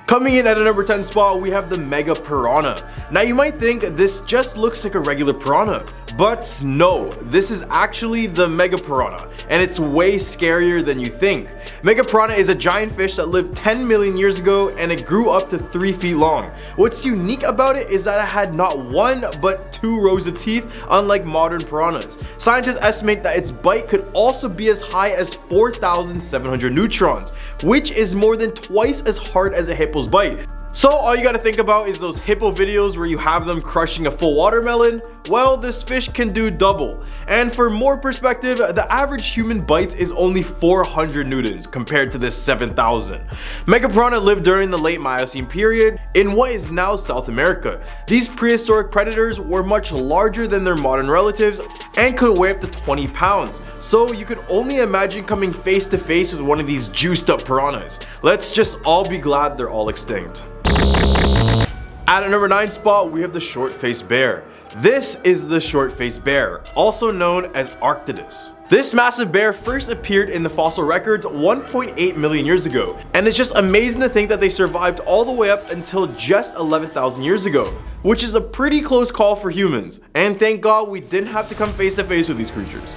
Coming in at a number 10 spot, we have the Mega Piranha. Now you might think this just looks like a regular piranha, but no, this is actually the Mega Piranha, and it's way scarier than you think. Mega Piranha is a giant fish that lived 10 million years ago, and it grew up to 3 feet long. What's unique about it is that it had not one, but 2 rows of teeth, unlike modern piranhas. Scientists estimate that its bite could also be as high as 4,700 neutrons, which is more than twice as hard as a hippo's bite. So all you gotta think about is those hippo videos where you have them crushing a full watermelon. Well, this fish can do double. And for more perspective, the average human bite is only 400 newtons compared to this 7,000. Mega Piranha lived during the late Miocene period in what is now South America. These prehistoric predators were much larger than their modern relatives and could weigh up to 20 pounds. So you could only imagine coming face to face with one of these juiced up piranhas. Let's just all be glad they're all extinct. At a number 9 spot, we have the short-faced bear. This is the short-faced bear, also known as Arctodus. This massive bear first appeared in the fossil records 1.8 million years ago, and it's just amazing to think that they survived all the way up until just 11,000 years ago, which is a pretty close call for humans, and thank God we didn't have to come face to face with these creatures.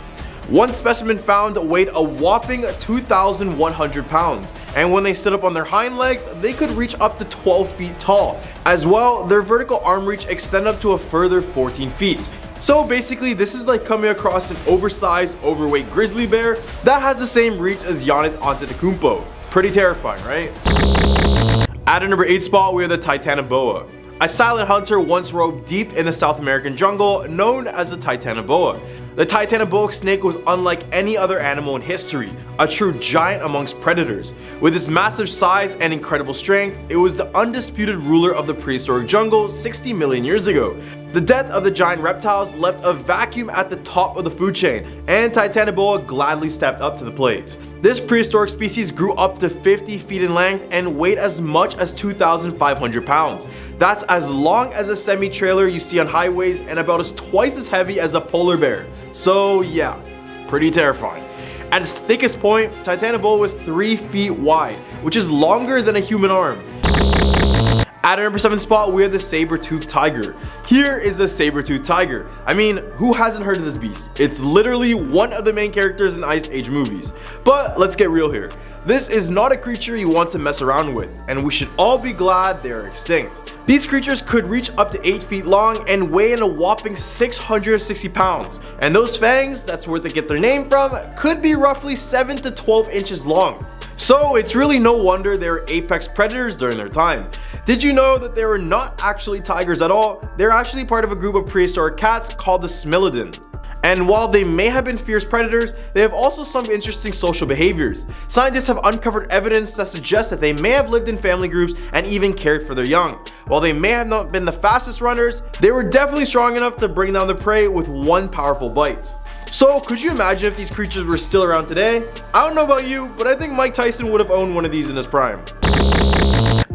One specimen found weighed a whopping 2,100 pounds, and when they stood up on their hind legs, they could reach up to 12 feet tall. As well, their vertical arm reach extended up to a further 14 feet. So basically, this is like coming across an oversized, overweight grizzly bear that has the same reach as Giannis Antetokounmpo. Pretty terrifying, right? At a number 8 spot, we have the Titanoboa. A silent hunter once roamed deep in the South American jungle known as the Titanoboa. The Titanoboa snake was unlike any other animal in history, a true giant amongst predators. With its massive size and incredible strength, it was the undisputed ruler of the prehistoric jungle 60 million years ago. The death of the giant reptiles left a vacuum at the top of the food chain, and Titanoboa gladly stepped up to the plate. This prehistoric species grew up to 50 feet in length and weighed as much as 2,500 pounds. That's as long as a semi-trailer you see on highways and about twice as heavy as a polar bear. So yeah, pretty terrifying. At its thickest point, Titanoboa was 3 feet wide, which is longer than a human arm. At a number 7 spot, we have the saber-toothed tiger. Here is the saber-toothed tiger. I mean, who hasn't heard of this beast? It's literally one of the main characters in Ice Age movies. But let's get real here. This is not a creature you want to mess around with, and we should all be glad they are extinct. These creatures could reach up to 8 feet long and weigh in a whopping 660 pounds. And those fangs, that's where they get their name from, could be roughly 7 to 12 inches long. So it's really no wonder they were apex predators during their time. Did you know that they were not actually tigers at all? They're actually part of a group of prehistoric cats called the Smilodon. And while they may have been fierce predators, they have also some interesting social behaviors. Scientists have uncovered evidence that suggests that they may have lived in family groups and even cared for their young. While they may have not been the fastest runners, they were definitely strong enough to bring down the prey with one powerful bite. So could you imagine if these creatures were still around today? I don't know about you, but I think Mike Tyson would have owned one of these in his prime.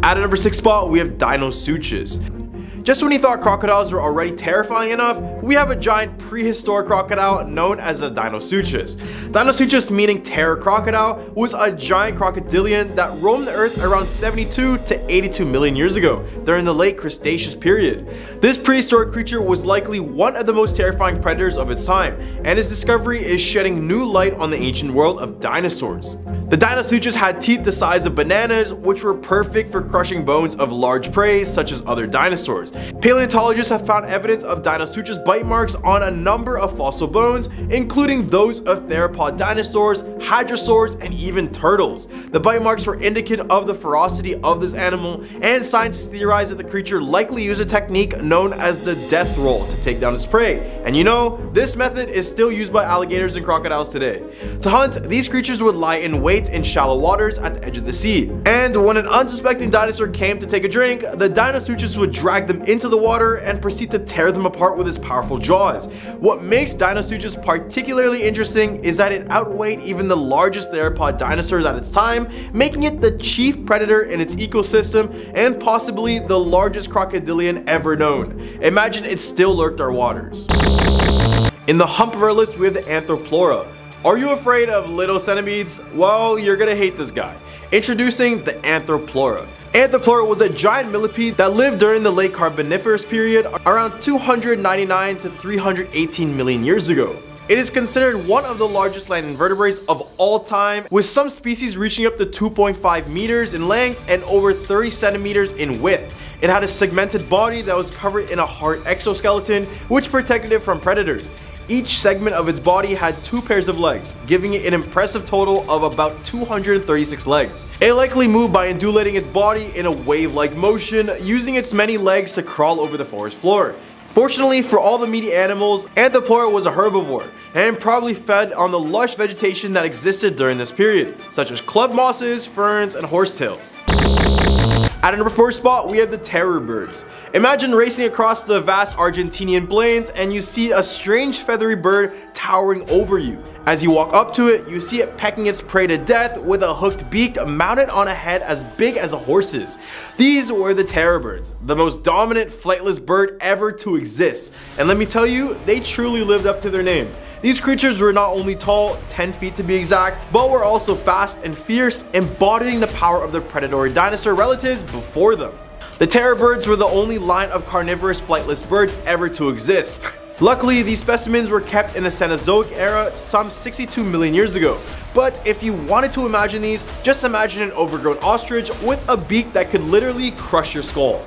At a number 6 spot, we have Deinosuchus. Just when you thought crocodiles were already terrifying enough, we have a giant prehistoric crocodile known as a Deinosuchus. Deinosuchus, meaning terror crocodile, was a giant crocodilian that roamed the earth around 72 to 82 million years ago during the late Cretaceous period. This prehistoric creature was likely one of the most terrifying predators of its time, and its discovery is shedding new light on the ancient world of dinosaurs. The Deinosuchus had teeth the size of bananas, which were perfect for crushing bones of large prey such as other dinosaurs. Paleontologists have found evidence of Deinosuchus bite marks on a number of fossil bones, including those of theropod dinosaurs, hadrosaurs, and even turtles. The bite marks were indicative of the ferocity of this animal, and scientists theorize that the creature likely used a technique known as the death roll to take down its prey. And you know, this method is still used by alligators and crocodiles today. To hunt, these creatures would lie in wait in shallow waters at the edge of the sea. And when an unsuspecting dinosaur came to take a drink, the Deinosuchus would drag them into the water and proceed to tear them apart with its powerful jaws. What makes Deinosuchus particularly interesting is that it outweighed even the largest theropod dinosaurs at its time, making it the chief predator in its ecosystem and possibly the largest crocodilian ever known. Imagine it still lurked our waters. In the hump of our list, we have the Anthroplora. Are you afraid of little centipedes? Well, you're gonna hate this guy. Introducing the Anthroplora. Anthropleura was a giant millipede that lived during the late Carboniferous period around 299 to 318 million years ago. It is considered one of the largest land invertebrates of all time, with some species reaching up to 2.5 meters in length and over 30 centimeters in width. It had a segmented body that was covered in a hard exoskeleton, which protected it from predators. Each segment of its body had 2 pairs of legs, giving it an impressive total of about 236 legs. It likely moved by undulating its body in a wave-like motion, using its many legs to crawl over the forest floor. Fortunately for all the meaty animals, Anthropleura was a herbivore, and probably fed on the lush vegetation that existed during this period, such as club mosses, ferns, and horsetails. At a number 4 spot, we have the terror birds. Imagine racing across the vast Argentinian plains and you see a strange feathery bird towering over you. As you walk up to it, you see it pecking its prey to death with a hooked beak mounted on a head as big as a horse's. These were the terror birds, the most dominant flightless bird ever to exist. And let me tell you, they truly lived up to their name. These creatures were not only tall, 10 feet to be exact, but were also fast and fierce, embodying the power of their predatory dinosaur relatives before them. The terror birds were the only line of carnivorous flightless birds ever to exist. Luckily, these specimens were kept in the Cenozoic era some 62 million years ago. But if you wanted to imagine these, just imagine an overgrown ostrich with a beak that could literally crush your skull.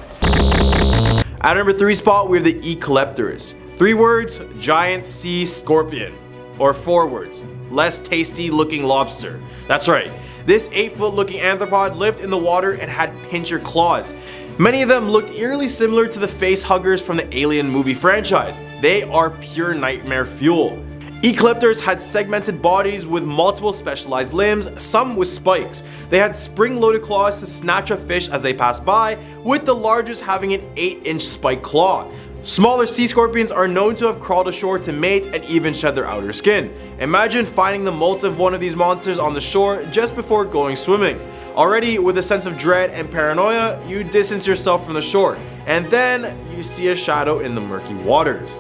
At number 3 spot, we have the Eclipterus. 3 words, giant sea scorpion. Or 4 words, less tasty looking lobster. That's right, this 8-foot looking arthropod lived in the water and had pincher claws. Many of them looked eerily similar to the face huggers from the Alien movie franchise. They are pure nightmare fuel. Eclipters had segmented bodies with multiple specialized limbs, some with spikes. They had spring-loaded claws to snatch a fish as they passed by, with the largest having an 8-inch spike claw. Smaller sea scorpions are known to have crawled ashore to mate and even shed their outer skin. Imagine finding the molt of one of these monsters on the shore just before going swimming. Already, with a sense of dread and paranoia, you distance yourself from the shore, and then you see a shadow in the murky waters.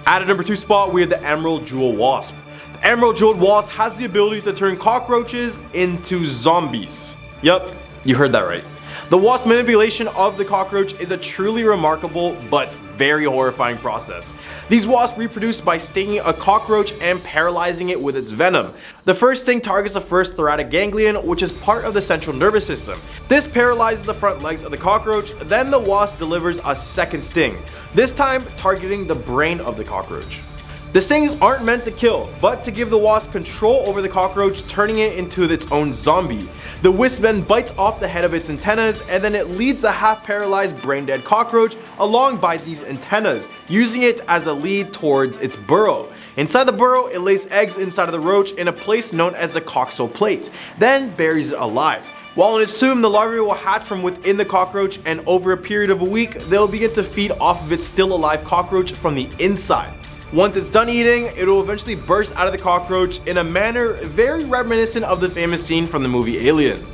At a number 2 spot, we have the emerald jewel wasp. The emerald jeweled wasp has the ability to turn cockroaches into zombies. Yup, you heard that right. The wasp manipulation of the cockroach is a truly remarkable but very horrifying process. These wasps reproduce by stinging a cockroach and paralyzing it with its venom. The first sting targets the first thoracic ganglion, which is part of the central nervous system. This paralyzes the front legs of the cockroach, then the wasp delivers a second sting, this time targeting the brain of the cockroach. The stings aren't meant to kill, but to give the wasp control over the cockroach, turning it into its own zombie. The wisp then bites off the head of its antennas, and then it leads a half-paralyzed, brain-dead cockroach along by these antennas, using it as a lead towards its burrow. Inside the burrow, it lays eggs inside of the roach in a place known as the coxal plate, then buries it alive. While in its tomb, the larvae will hatch from within the cockroach, and over a period of a week, they'll begin to feed off of its still alive cockroach from the inside. Once it's done eating, it will eventually burst out of the cockroach in a manner very reminiscent of the famous scene from the movie Alien.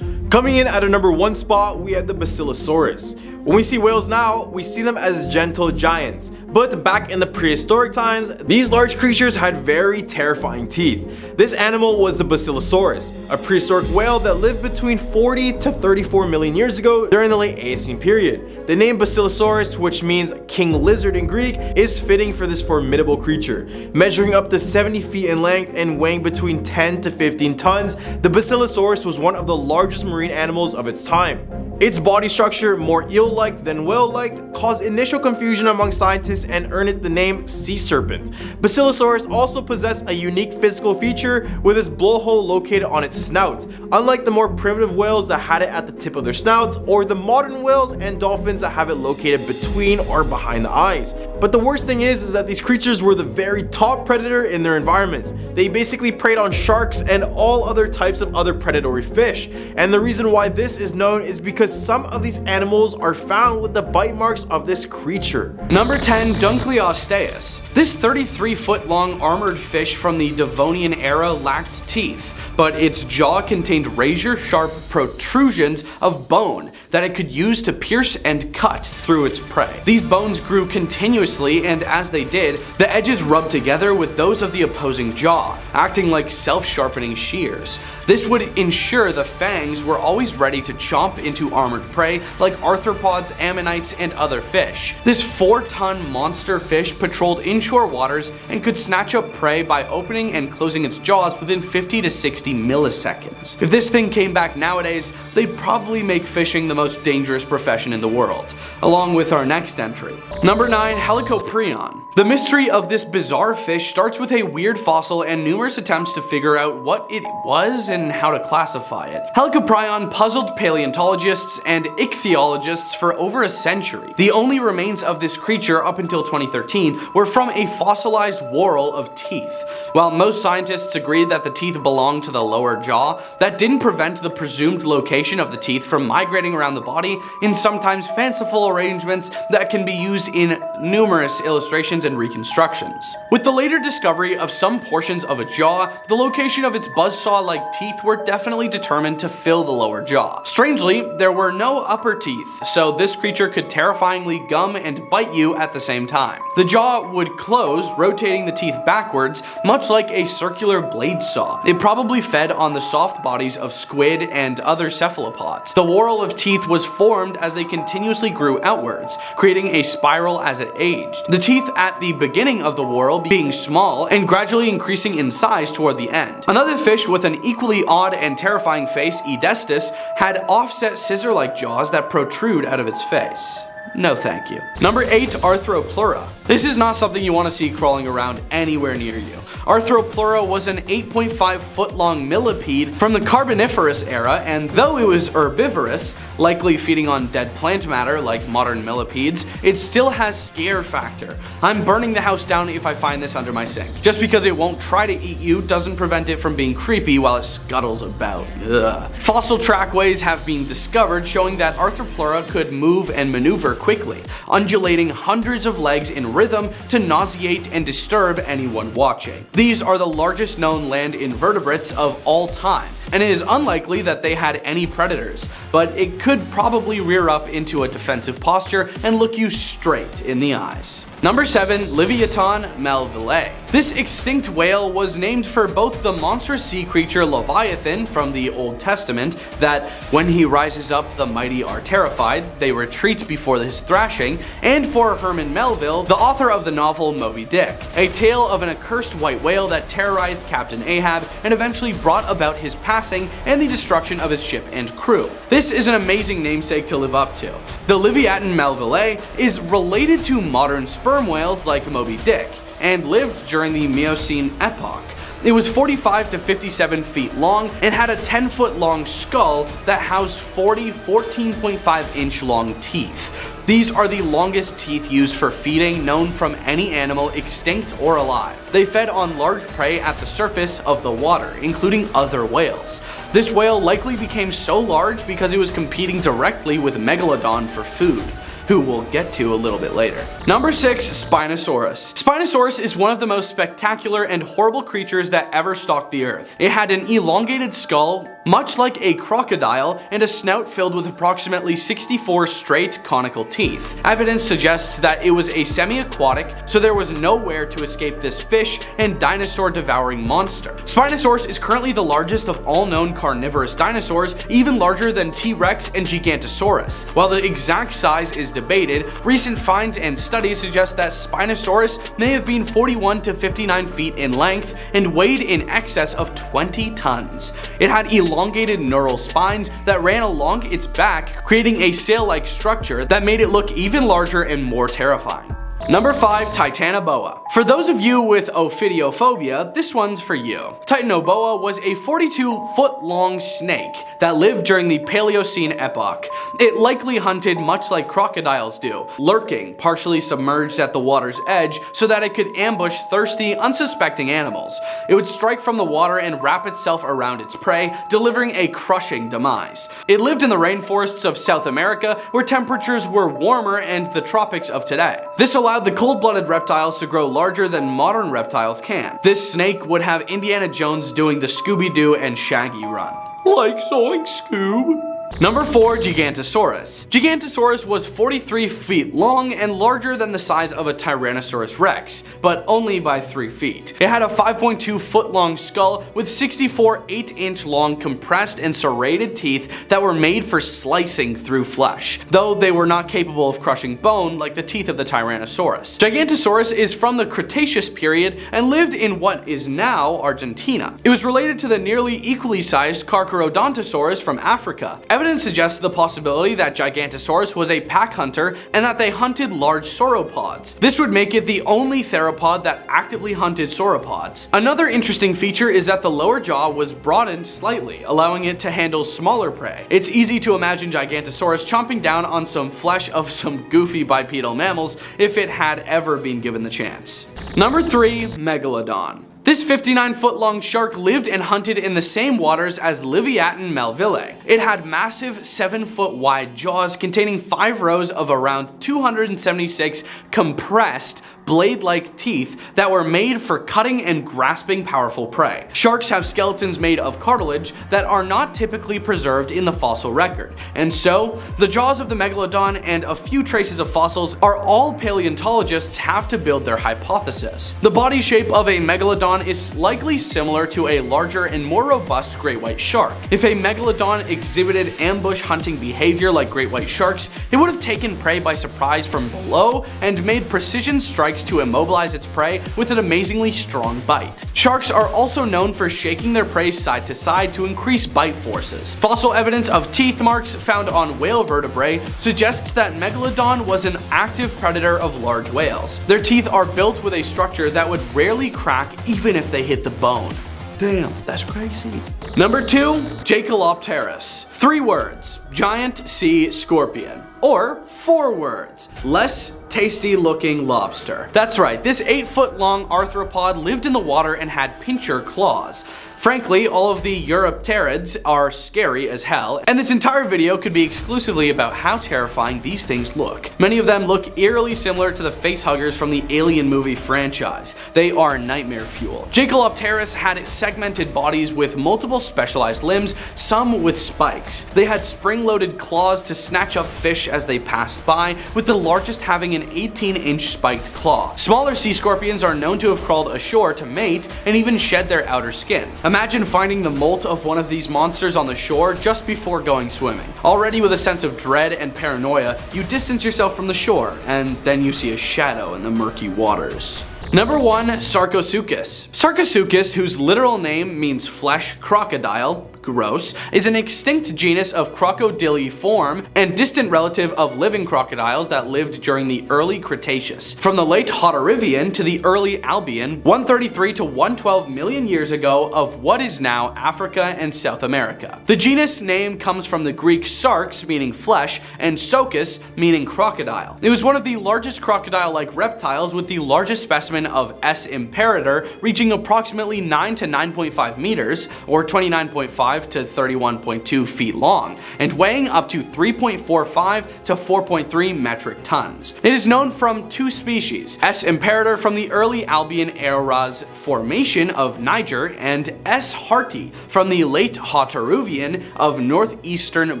Coming in at a number 1 spot, we have the Basilosaurus. When we see whales now, we see them as gentle giants, but back in the prehistoric times, these large creatures had very terrifying teeth. This animal was the Basilosaurus, a prehistoric whale that lived between 40 to 34 million years ago during the late Eocene period. The name Basilosaurus, which means king lizard in Greek, is fitting for this formidable creature. Measuring up to 70 feet in length and weighing between 10 to 15 tons, the Basilosaurus was one of the largest marine animals of its time. Its body structure, more eel-like than whale-like, caused initial confusion among scientists and earned it the name sea serpent. Basilosaurus also possessed a unique physical feature with its blowhole located on its snout, unlike the more primitive whales that had it at the tip of their snouts, or the modern whales and dolphins that have it located between or behind the eyes. But the worst thing is that these creatures were the very top predator in their environments. They basically preyed on sharks and all other types of other predatory fish. And the reason why this is known is because some of these animals are found with the bite marks of this creature. Number 10 and Dunkleosteus. This 33-foot-long armored fish from the Devonian era lacked teeth, but its jaw contained razor-sharp protrusions of bone that it could use to pierce and cut through its prey. These bones grew continuously, and as they did, the edges rubbed together with those of the opposing jaw, acting like self-sharpening shears. This would ensure the fangs were always ready to chomp into armored prey like arthropods, ammonites, and other fish. This 4-ton monster fish patrolled inshore waters and could snatch up prey by opening and closing its jaws within 50 to 60 milliseconds. If this thing came back nowadays, they'd probably make fishing the most dangerous profession in the world, along with our next entry. Number 9. Helicoprion. The mystery of this bizarre fish starts with a weird fossil and numerous attempts to figure out what it was and how to classify it. Helicoprion puzzled paleontologists and ichthyologists for over a century. The only remains of this creature up until 2013 were from a fossilized whorl of teeth. While most scientists agreed that the teeth belonged to the lower jaw, that didn't prevent the presumed location of the teeth from migrating around the body in sometimes fanciful arrangements that can be used in numerous illustrations and reconstructions. With the later discovery of some portions of a jaw, the location of its buzzsaw-like teeth were definitely determined to fill the lower jaw. Strangely, there were no upper teeth, so this creature could terrifyingly gum and bite you at the same time. The jaw would close, rotating the teeth backwards, much like a circular blade saw. It probably fed on the soft bodies of squid and other cephalopods. The whorl of teeth was formed as they continuously grew outwards, creating a spiral as it aged. The teeth at the beginning of the whorl being small and gradually increasing in size toward the end. Another fish with an equally odd and terrifying face, Edestus, had offset scissor-like jaws that protrude out of its face. No thank you. Number 8. Arthropleura. This is not something you want to see crawling around anywhere near you. Arthropleura was an 8.5-foot-long millipede from the Carboniferous era, and though it was herbivorous, likely feeding on dead plant matter like modern millipedes, it still has scare factor. I'm burning the house down if I find this under my sink. Just because it won't try to eat you doesn't prevent it from being creepy while it scuttles about. Ugh. Fossil trackways have been discovered showing that Arthropleura could move and maneuver quickly, undulating hundreds of legs in rhythm to nauseate and disturb anyone watching. These are the largest known land invertebrates of all time, and it is unlikely that they had any predators, but it could probably rear up into a defensive posture and look you straight in the eyes. Number 7. Leviathan melvillei. This extinct whale was named for both the monstrous sea creature Leviathan from the Old Testament, that when he rises up the mighty are terrified, they retreat before his thrashing, and for Herman Melville, the author of the novel Moby Dick, a tale of an accursed white whale that terrorized Captain Ahab and eventually brought about his passing and the destruction of his ship and crew. This is an amazing namesake to live up to. The Leviathan melvillei is related to modern sperm whales like Moby Dick, and lived during the Miocene epoch. It was 45 to 57 feet long and had a 10-foot long skull that housed 40 14.5-inch long teeth. These are the longest teeth used for feeding known from any animal extinct or alive. They fed on large prey at the surface of the water, including other whales. This whale likely became so large because it was competing directly with Megalodon for food, who we'll get to a little bit later. Number 6. Spinosaurus. Spinosaurus is one of the most spectacular and horrible creatures that ever stalked the earth. It had an elongated skull, much like a crocodile, and a snout filled with approximately 64 straight conical teeth. Evidence suggests that it was a semi-aquatic, so there was nowhere to escape this fish and dinosaur-devouring monster. Spinosaurus is currently the largest of all known carnivorous dinosaurs, even larger than T-Rex and Gigantosaurus. While the exact size is debated, recent finds and studies suggest that Spinosaurus may have been 41 to 59 feet in length and weighed in excess of 20 tons. It had elongated neural spines that ran along its back, creating a sail-like structure that made it look even larger and more terrifying. Number 5. Titanoboa. For those of you with ophidiophobia, this one's for you. Titanoboa was a 42-foot-long snake that lived during the Paleocene epoch. It likely hunted much like crocodiles do, lurking, partially submerged at the water's edge so that it could ambush thirsty, unsuspecting animals. It would strike from the water and wrap itself around its prey, delivering a crushing demise. It lived in the rainforests of South America, where temperatures were warmer and the tropics of today. This allowed allowed the cold-blooded reptiles to grow larger than modern reptiles can. This snake would have Indiana Jones doing the Scooby-Doo and Shaggy run. Like Zoink Scoob. Number 4, Gigantosaurus. Gigantosaurus was 43 feet long and larger than the size of a Tyrannosaurus rex, but only by 3 feet. It had a 5.2 foot long skull with 64 8-inch long compressed and serrated teeth that were made for slicing through flesh, though they were not capable of crushing bone like the teeth of the Tyrannosaurus. Gigantosaurus is from the Cretaceous period and lived in what is now Argentina. It was related to the nearly equally sized Carcharodontosaurus from Africa. Evidence suggests the possibility that Gigantosaurus was a pack hunter and that they hunted large sauropods. This would make it the only theropod that actively hunted sauropods. Another interesting feature is that the lower jaw was broadened slightly, allowing it to handle smaller prey. It's easy to imagine Gigantosaurus chomping down on some flesh of some goofy bipedal mammals if it had ever been given the chance. Number 3, Megalodon. This 59-foot-long shark lived and hunted in the same waters as Livyatan melville. It had massive 7-foot-wide jaws containing 5 rows of around 276 compressed blade-like teeth that were made for cutting and grasping powerful prey. Sharks have skeletons made of cartilage that are not typically preserved in the fossil record, and so the jaws of the megalodon and a few traces of fossils are all paleontologists have to build their hypothesis. The body shape of a megalodon is likely similar to a larger and more robust great white shark. If a megalodon exhibited ambush hunting behavior like great white sharks, it would have taken prey by surprise from below and made precision strikes to immobilize its prey with an amazingly strong bite. Sharks are also known for shaking their prey side to side to increase bite forces. Fossil evidence of teeth marks found on whale vertebrae suggests that Megalodon was an active predator of large whales. Their teeth are built with a structure that would rarely crack even if they hit the bone. Damn, that's crazy. Number 2, Jacalopterus. 3 words, giant sea scorpion. Or 4 words, less tasty looking lobster. That's right, this 8-foot-long arthropod lived in the water and had pincher claws. Frankly, all of the Eurypterids are scary as hell, and this entire video could be exclusively about how terrifying these things look. Many of them look eerily similar to the facehuggers from the Alien movie franchise. They are nightmare fuel. Jacalopterus had segmented bodies with multiple specialized limbs, some with spikes. They had spring-loaded claws to snatch up fish as they passed by, with the largest having an 18-inch spiked claw. Smaller sea scorpions are known to have crawled ashore to mate and even shed their outer skin. Imagine finding the molt of one of these monsters on the shore just before going swimming. Already with a sense of dread and paranoia, you distance yourself from the shore, and then you see a shadow in the murky waters. Number 1, Sarcosuchus. Sarcosuchus, whose literal name means flesh crocodile, gross, is an extinct genus of crocodiliform and distant relative of living crocodiles that lived during the early Cretaceous. From the late Hauterivian to the early Albian, 133 to 112 million years ago of what is now Africa and South America. The genus name comes from the Greek sarx, meaning flesh, and sochus, meaning crocodile. It was one of the largest crocodile-like reptiles, with the largest specimen of S. imperator reaching approximately 9 to 9.5 meters, or 29.5 to 31.2 feet long, and weighing up to 3.45 to 4.3 metric tons. It is known from 2 species, S. imperator from the early Albian Eras formation of Niger, and S. harti from the late Hauterivian of northeastern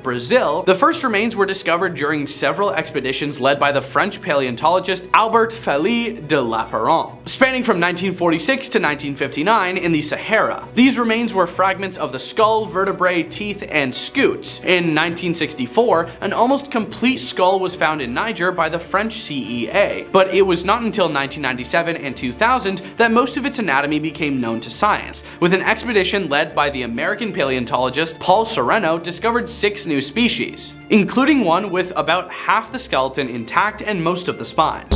Brazil. The first remains were discovered during several expeditions led by the French paleontologist Albert Félix de Lapparent, spanning from 1946 to 1959 in the Sahara. These remains were fragments of the skull, vertebrae, teeth, and scutes. In 1964, an almost complete skull was found in Niger by the French CEA, but it was not until 1997 and 2000 that most of its anatomy became known to science, with an expedition led by the American paleontologist Paul Sereno discovered 6 new species, including one with about half the skeleton intact and most of the spine.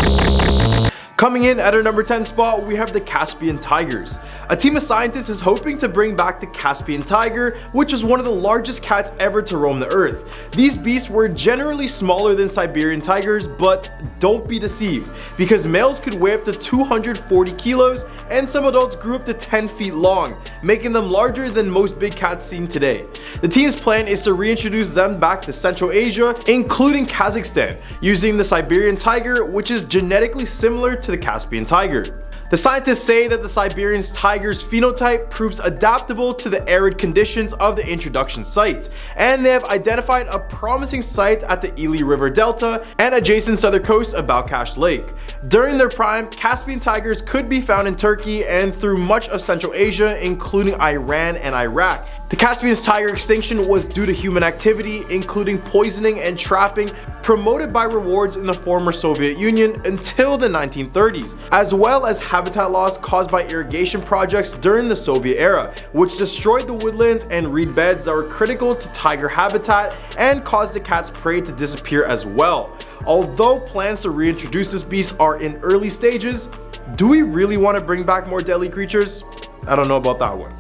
Coming in at our number 10 spot, we have the Caspian tigers. A team of scientists is hoping to bring back the Caspian tiger, which is one of the largest cats ever to roam the earth. These beasts were generally smaller than Siberian tigers, but don't be deceived, because males could weigh up to 240 kilos and some adults grew up to 10 feet long, making them larger than most big cats seen today. The team's plan is to reintroduce them back to Central Asia, including Kazakhstan, using the Siberian tiger, which is genetically similar to the Caspian tiger. The scientists say that the Siberian tiger's phenotype proves adaptable to the arid conditions of the introduction site, and they have identified a promising site at the Ili River Delta and adjacent southern coast of Balkhash Lake. During their prime, Caspian tigers could be found in Turkey and through much of Central Asia, including Iran and Iraq. The Caspian tiger extinction was due to human activity, including poisoning and trapping, promoted by rewards in the former Soviet Union until the 1930s, as well as habitat loss caused by irrigation projects during the Soviet era, which destroyed the woodlands and reed beds that were critical to tiger habitat and caused the cat's prey to disappear as well. Although plans to reintroduce this beast are in early stages, do we really want to bring back more deadly creatures? I don't know about that one.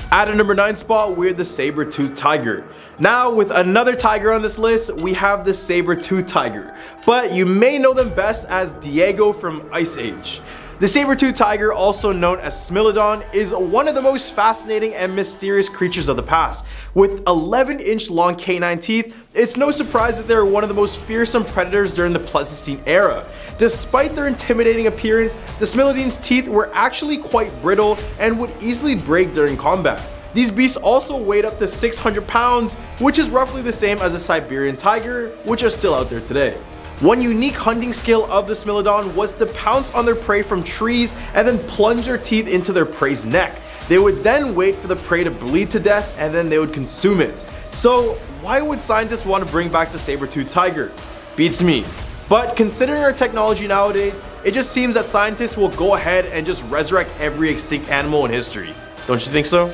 At our number 9 spot, we have the saber-toothed tiger. Now, with another tiger on this list, we have the saber-toothed tiger, but you may know them best as Diego from Ice Age. The saber-toothed tiger, also known as Smilodon, is one of the most fascinating and mysterious creatures of the past. With 11-inch long canine teeth, it's no surprise that they are one of the most fearsome predators during the Pleistocene era. Despite their intimidating appearance, the Smilodon's teeth were actually quite brittle and would easily break during combat. These beasts also weighed up to 600 pounds, which is roughly the same as a Siberian tiger, which are still out there today. One unique hunting skill of the Smilodon was to pounce on their prey from trees and then plunge their teeth into their prey's neck. They would then wait for the prey to bleed to death and then they would consume it. So why would scientists want to bring back the saber-toothed tiger? Beats me. But considering our technology nowadays, it just seems that scientists will go ahead and just resurrect every extinct animal in history. Don't you think so?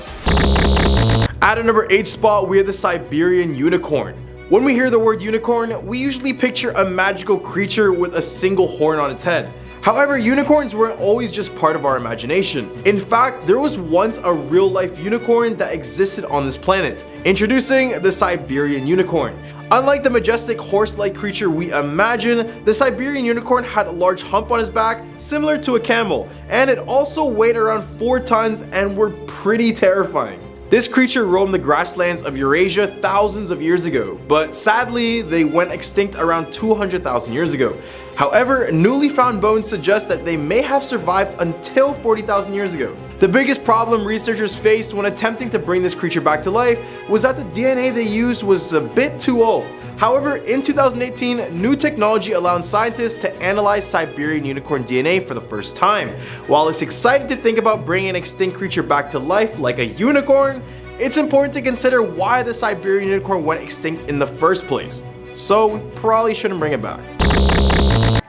At our number 8 spot, we have the Siberian unicorn. When we hear the word unicorn, we usually picture a magical creature with a single horn on its head. However, unicorns weren't always just part of our imagination. In fact, there was once a real-life unicorn that existed on this planet. Introducing the Siberian unicorn. Unlike the majestic horse-like creature we imagine, the Siberian unicorn had a large hump on his back, similar to a camel, and it also weighed around 4 tons and were pretty terrifying. This creature roamed the grasslands of Eurasia thousands of years ago, but sadly, they went extinct around 200,000 years ago. However, newly found bones suggest that they may have survived until 40,000 years ago. The biggest problem researchers faced when attempting to bring this creature back to life was that the DNA they used was a bit too old. However, in 2018, new technology allowed scientists to analyze Siberian unicorn DNA for the first time. While it's exciting to think about bringing an extinct creature back to life like a unicorn, it's important to consider why the Siberian unicorn went extinct in the first place. So we probably shouldn't bring it back.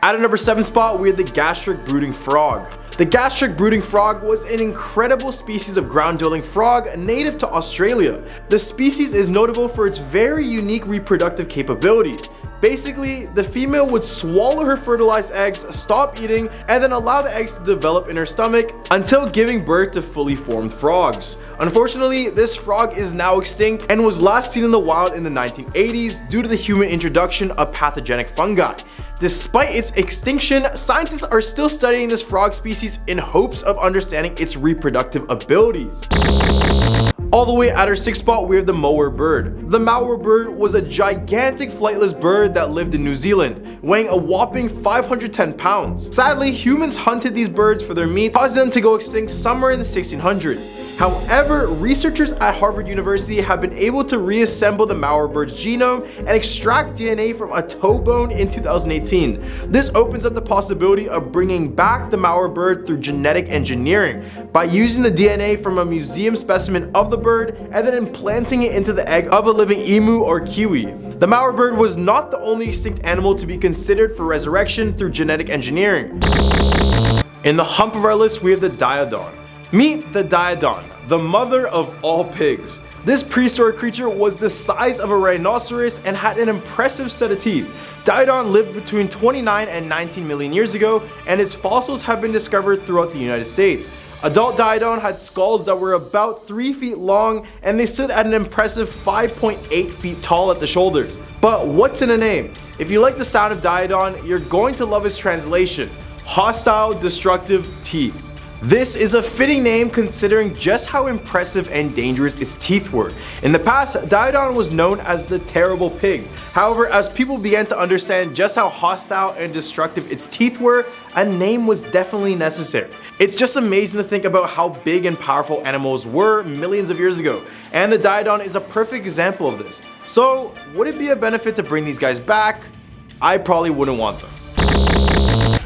At a number 7 spot, we have the gastric brooding frog. The gastric brooding frog was an incredible species of ground-dwelling frog native to Australia. The species is notable for its very unique reproductive capabilities. Basically, the female would swallow her fertilized eggs, stop eating, and then allow the eggs to develop in her stomach until giving birth to fully formed frogs. Unfortunately, this frog is now extinct and was last seen in the wild in the 1980s due to the human introduction of pathogenic fungi. Despite its extinction, scientists are still studying this frog species in hopes of understanding its reproductive abilities. All the way at our 6th spot, we have the mower bird. The mower bird was a gigantic flightless bird that lived in New Zealand, weighing a whopping 510 pounds. Sadly, humans hunted these birds for their meat, causing them to go extinct somewhere in the 1600s. However, researchers at Harvard University have been able to reassemble the mower bird's genome and extract DNA from a toe bone in 2018. This opens up the possibility of bringing back the mower bird through genetic engineering by using the DNA from a museum specimen of the bird and then implanting it into the egg of a living emu or kiwi. The mower bird was not the only extinct animal to be considered for resurrection through genetic engineering. In the hump of our list, we have the diodon. Meet the diodon, the mother of all pigs. This prehistoric creature was the size of a rhinoceros and had an impressive set of teeth. Diodon lived between 29 and 19 million years ago, and its fossils have been discovered throughout the United States. Adult Diodon had skulls that were about 3 feet long, and they stood at an impressive 5.8 feet tall at the shoulders. But what's in a name? If you like the sound of Diodon, you're going to love its translation: hostile, destructive teeth. This is a fitting name considering just how impressive and dangerous its teeth were. In the past, Diodon was known as the terrible pig. However, as people began to understand just how hostile and destructive its teeth were, a name was definitely necessary. It's just amazing to think about how big and powerful animals were millions of years ago, and the Diodon is a perfect example of this. So, would it be a benefit to bring these guys back? I probably wouldn't want them.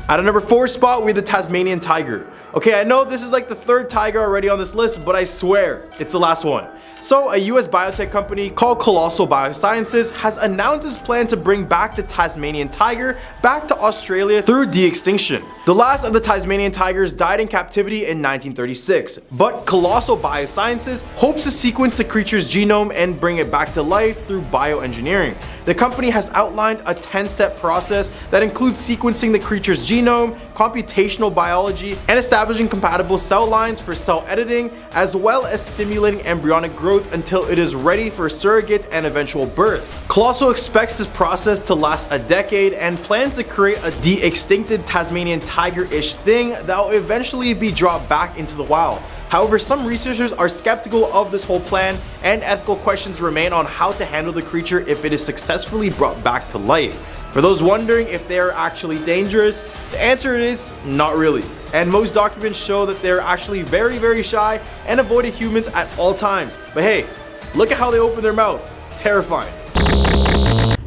At a number 4 spot, we have the Tasmanian tiger. Okay, I know this is like the 3rd tiger already on this list, but I swear it's the last one. So, a US biotech company called Colossal Biosciences has announced its plan to bring back the Tasmanian tiger back to Australia through de-extinction. The last of the Tasmanian tigers died in captivity in 1936, but Colossal Biosciences hopes to sequence the creature's genome and bring it back to life through bioengineering. The company has outlined a 10-step process that includes sequencing the creature's genome, computational biology, and establishing compatible cell lines for cell editing, as well as stimulating embryonic growth until it is ready for surrogate and eventual birth. Colossal expects this process to last a decade and plans to create a de-extincted Tasmanian tiger-ish thing that will eventually be dropped back into the wild. However, some researchers are skeptical of this whole plan, and ethical questions remain on how to handle the creature if it is successfully brought back to life. For those wondering if they are actually dangerous, the answer is not really. And most documents show that they're actually very shy and avoided humans at all times. But hey, look at how they open their mouth. Terrifying.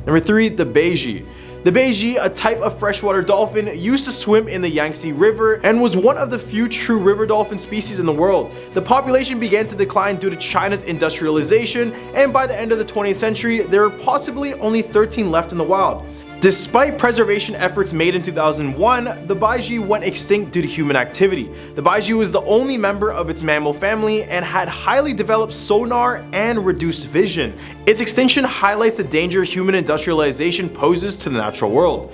Number 3, the Beiji. The Beiji, a type of freshwater dolphin, used to swim in the Yangtze River and was one of the few true river dolphin species in the world. The population began to decline due to China's industrialization, and by the end of the 20th century, there were possibly only 13 left in the wild. Despite preservation efforts made in 2001, the Beiji went extinct due to human activity. The Beiji was the only member of its mammal family and had highly developed sonar and reduced vision. Its extinction highlights the danger human industrialization poses to the natural world.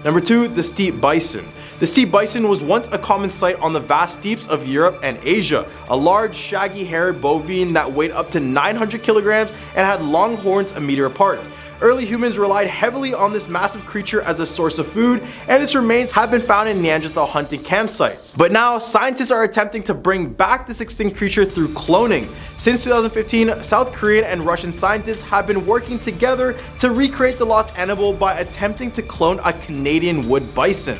Number 2, the steppe bison. The steppe bison was once a common sight on the vast steppes of Europe and Asia, a large shaggy-haired bovine that weighed up to 900 kilograms and had long horns a meter apart. Early humans relied heavily on this massive creature as a source of food, and its remains have been found in Neanderthal hunting campsites. But now, scientists are attempting to bring back this extinct creature through cloning. Since 2015, South Korean and Russian scientists have been working together to recreate the lost animal by attempting to clone a Canadian wood bison.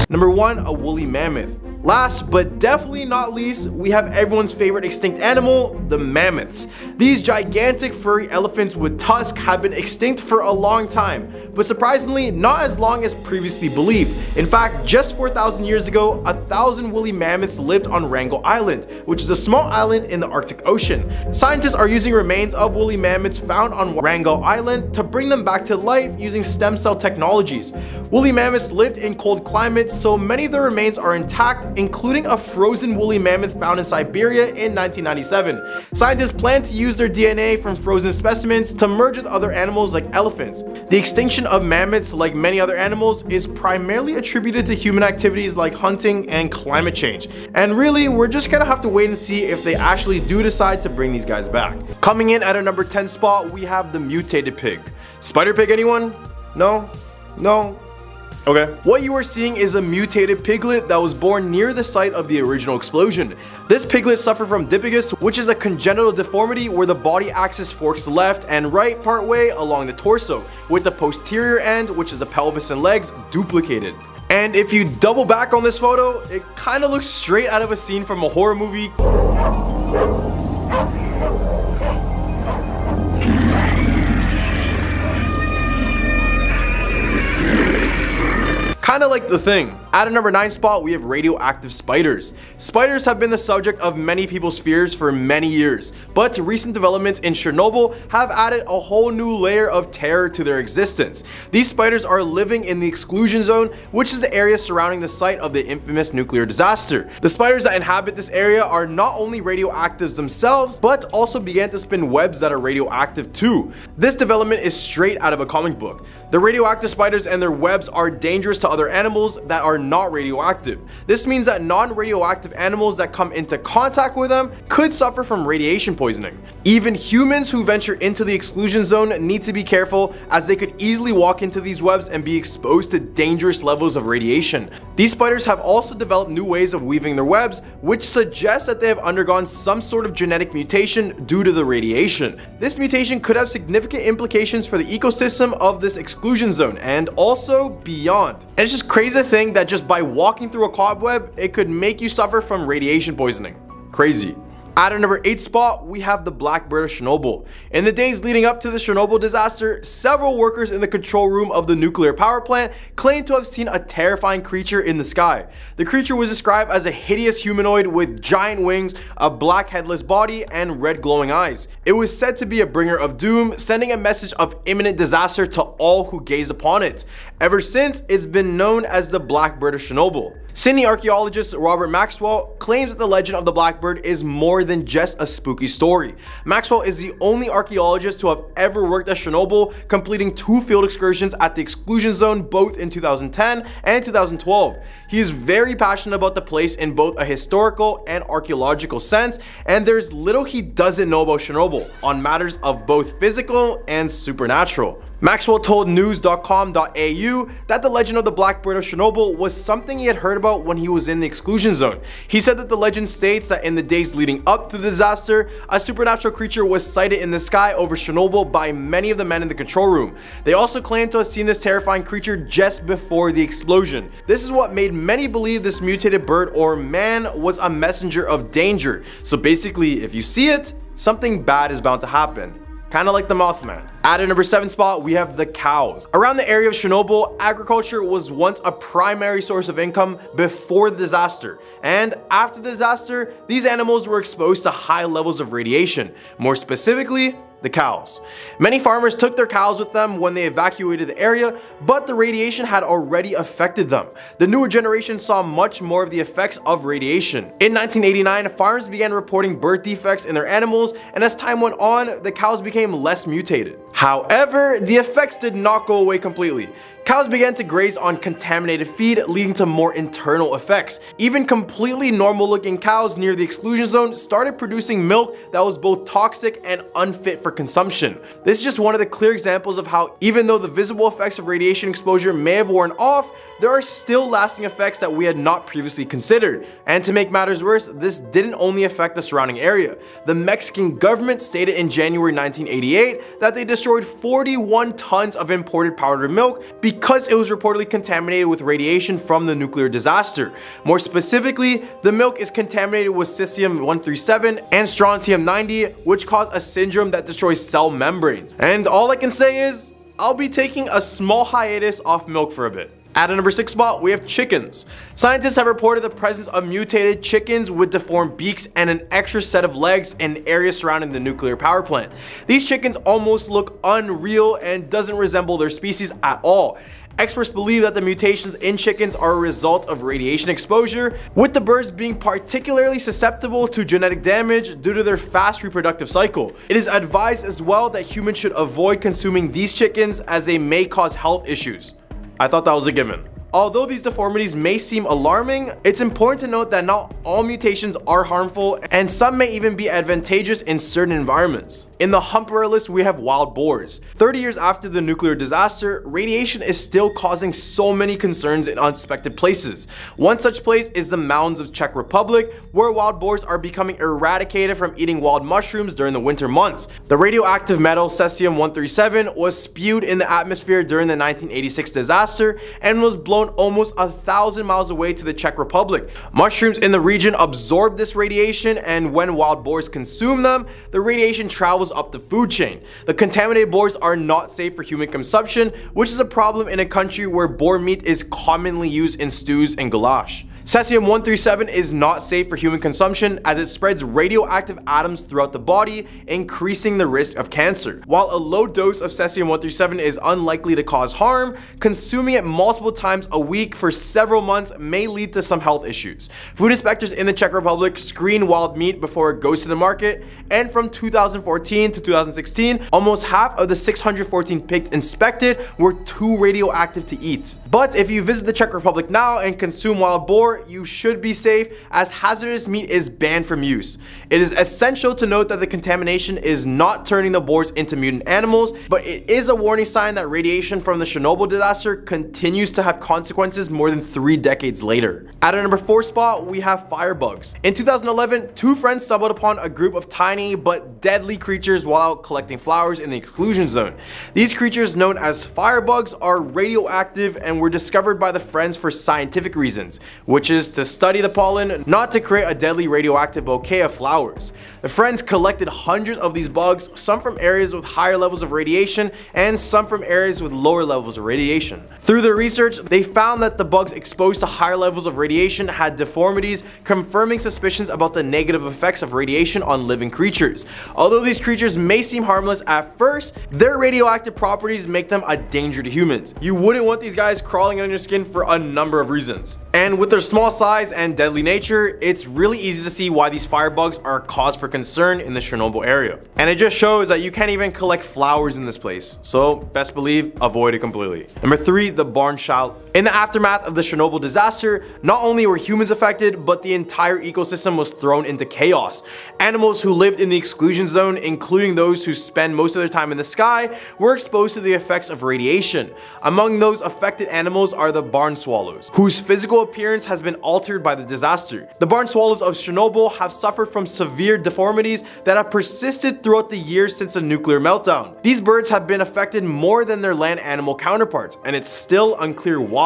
Number 1, a woolly mammoth. Last but definitely not least, we have everyone's favorite extinct animal, the mammoths. These gigantic furry elephants with tusks have been extinct for a long time, but surprisingly not as long as previously believed. In fact, just 4,000 years ago, 1,000 woolly mammoths lived on Wrangel Island, which is a small island in the Arctic Ocean. Scientists are using remains of woolly mammoths found on Wrangel Island to bring them back to life using stem cell technologies. Woolly mammoths lived in cold climates, so many of their remains are intact, including a frozen woolly mammoth found in Siberia in 1997. Scientists plan to use their DNA from frozen specimens to merge with other animals like elephants. The extinction of mammoths, like many other animals, is primarily attributed to human activities like hunting and climate change. And really, we're just gonna have to wait and see if they actually do decide to bring these guys back. Coming in at a number 10 spot, we have the mutated pig. Spider pig, anyone? No? No? Okay. What you are seeing is a mutated piglet that was born near the site of the original explosion. This piglet suffered from dipigus, which is a congenital deformity where the body axis forks left and right partway along the torso, with the posterior end, which is the pelvis and legs, duplicated. And if you double back on this photo, it kind of looks straight out of a scene from a horror movie. Kind of like The Thing. At a number 9 spot, we have radioactive spiders. Spiders have been the subject of many people's fears for many years, but recent developments in Chernobyl have added a whole new layer of terror to their existence. These spiders are living in the exclusion zone, which is the area surrounding the site of the infamous nuclear disaster. The spiders that inhabit this area are not only radioactives themselves, but also began to spin webs that are radioactive too. This development is straight out of a comic book. The radioactive spiders and their webs are dangerous to other animals that are not radioactive. This means that non-radioactive animals that come into contact with them could suffer from radiation poisoning. Even humans who venture into the exclusion zone need to be careful, as they could easily walk into these webs and be exposed to dangerous levels of radiation. These spiders have also developed new ways of weaving their webs, which suggests that they have undergone some sort of genetic mutation due to the radiation. This mutation could have significant implications for the ecosystem of this exclusion zone and also beyond. And it's just crazy to think that just by walking through a cobweb, it could make you suffer from radiation poisoning. Crazy. At our number 8 spot, we have the blackbird of Chernobyl. In the days leading up to the Chernobyl disaster, several workers in the control room of the nuclear power plant claimed to have seen a terrifying creature in the sky. The creature was described as a hideous humanoid with giant wings, a black headless body, and red glowing eyes. It was said to be a bringer of doom, sending a message of imminent disaster to all who gazed upon it. Ever since, it's been known as the blackbird of Chernobyl. Sydney archaeologist Robert Maxwell claims that the legend of the blackbird is more than just a spooky story. Maxwell is the only archaeologist to have ever worked at Chernobyl, completing 2 field excursions at the exclusion zone both in 2010 and 2012. He is very passionate about the place in both a historical and archaeological sense, and there's little he doesn't know about Chernobyl on matters of both physical and supernatural. Maxwell told news.com.au that the legend of the blackbird of Chernobyl was something he had heard about when he was in the exclusion zone. He said that the legend states that in the days leading up to the disaster, a supernatural creature was sighted in the sky over Chernobyl by many of the men in the control room. They also claimed to have seen this terrifying creature just before the explosion. This is what made many believe this mutated bird or man was a messenger of danger. So basically, if you see it, something bad is bound to happen. Kind of like the Mothman. At a number 7 spot, we have the cows. Around the area of Chernobyl, agriculture was once a primary source of income before the disaster. And after the disaster, these animals were exposed to high levels of radiation. More specifically, the cows. Many farmers took their cows with them when they evacuated the area, but the radiation had already affected them. The newer generation saw much more of the effects of radiation. In 1989, farmers began reporting birth defects in their animals, and as time went on, the cows became less mutated. However, the effects did not go away completely. Cows began to graze on contaminated feed, leading to more internal effects. Even completely normal looking cows near the exclusion zone started producing milk that was both toxic and unfit for consumption. This is just one of the clear examples of how, even though the visible effects of radiation exposure may have worn off, there are still lasting effects that we had not previously considered. And to make matters worse, this didn't only affect the surrounding area. The Mexican government stated in January 1988 that they destroyed 41 tons of imported powdered milk because it was reportedly contaminated with radiation from the nuclear disaster. More specifically, the milk is contaminated with cesium-137 and strontium-90, which cause a syndrome that destroys cell membranes. And all I can say is, I'll be taking a small hiatus off milk for a bit. At a number 6 spot, we have chickens. Scientists have reported the presence of mutated chickens with deformed beaks and an extra set of legs in areas surrounding the nuclear power plant. These chickens almost look unreal and doesn't resemble their species at all. Experts believe that the mutations in chickens are a result of radiation exposure, with the birds being particularly susceptible to genetic damage due to their fast reproductive cycle. It is advised as well that humans should avoid consuming these chickens as they may cause health issues. I thought that was a given. Although these deformities may seem alarming, it's important to note that not all mutations are harmful, and some may even be advantageous in certain environments. In the Humperer list, we have wild boars. 30 years after the nuclear disaster, radiation is still causing so many concerns in unsuspected places. One such place is the mountains of Czech Republic, where wild boars are becoming eradicated from eating wild mushrooms during the winter months. The radioactive metal cesium-137 was spewed in the atmosphere during the 1986 disaster and was blown flown almost 1,000 miles away to the Czech Republic. Mushrooms in the region absorb this radiation, and when wild boars consume them, the radiation travels up the food chain. The contaminated boars are not safe for human consumption, which is a problem in a country where boar meat is commonly used in stews and goulash. Cesium-137 is not safe for human consumption as it spreads radioactive atoms throughout the body, increasing the risk of cancer. While a low dose of cesium-137 is unlikely to cause harm, consuming it multiple times a week for several months may lead to some health issues. Food inspectors in the Czech Republic screen wild meat before it goes to the market, and from 2014 to 2016, almost half of the 614 pigs inspected were too radioactive to eat. But if you visit the Czech Republic now and consume wild boar, you should be safe as hazardous meat is banned from use. It is essential to note that the contamination is not turning the boars into mutant animals, but it is a warning sign that radiation from the Chernobyl disaster continues to have consequences more than 3 decades later. At our number 4 spot, we have firebugs. In 2011, 2 friends stumbled upon a group of tiny but deadly creatures while out collecting flowers in the exclusion zone. These creatures, known as firebugs, are radioactive and were discovered by the friends for scientific reasons, which is to study the pollen, not to create a deadly radioactive bouquet of flowers. The friends collected hundreds of these bugs, some from areas with higher levels of radiation and some from areas with lower levels of radiation. Through their research, they found that the bugs exposed to higher levels of radiation had deformities, confirming suspicions about the negative effects of radiation on living creatures. Although these creatures may seem harmless at first, their radioactive properties make them a danger to humans. You wouldn't want these guys crawling on your skin for a number of reasons. And with their small size and deadly nature, it's really easy to see why these firebugs are a cause for concern in the Chernobyl area. And it just shows that you can't even collect flowers in this place. So best believe, avoid it completely. Number 3, the barn shallot. In the aftermath of the Chernobyl disaster, not only were humans affected, but the entire ecosystem was thrown into chaos. Animals who lived in the exclusion zone, including those who spend most of their time in the sky, were exposed to the effects of radiation. Among those affected animals are the barn swallows, whose physical appearance has been altered by the disaster. The barn swallows of Chernobyl have suffered from severe deformities that have persisted throughout the years since the nuclear meltdown. These birds have been affected more than their land animal counterparts, and it's still unclear why.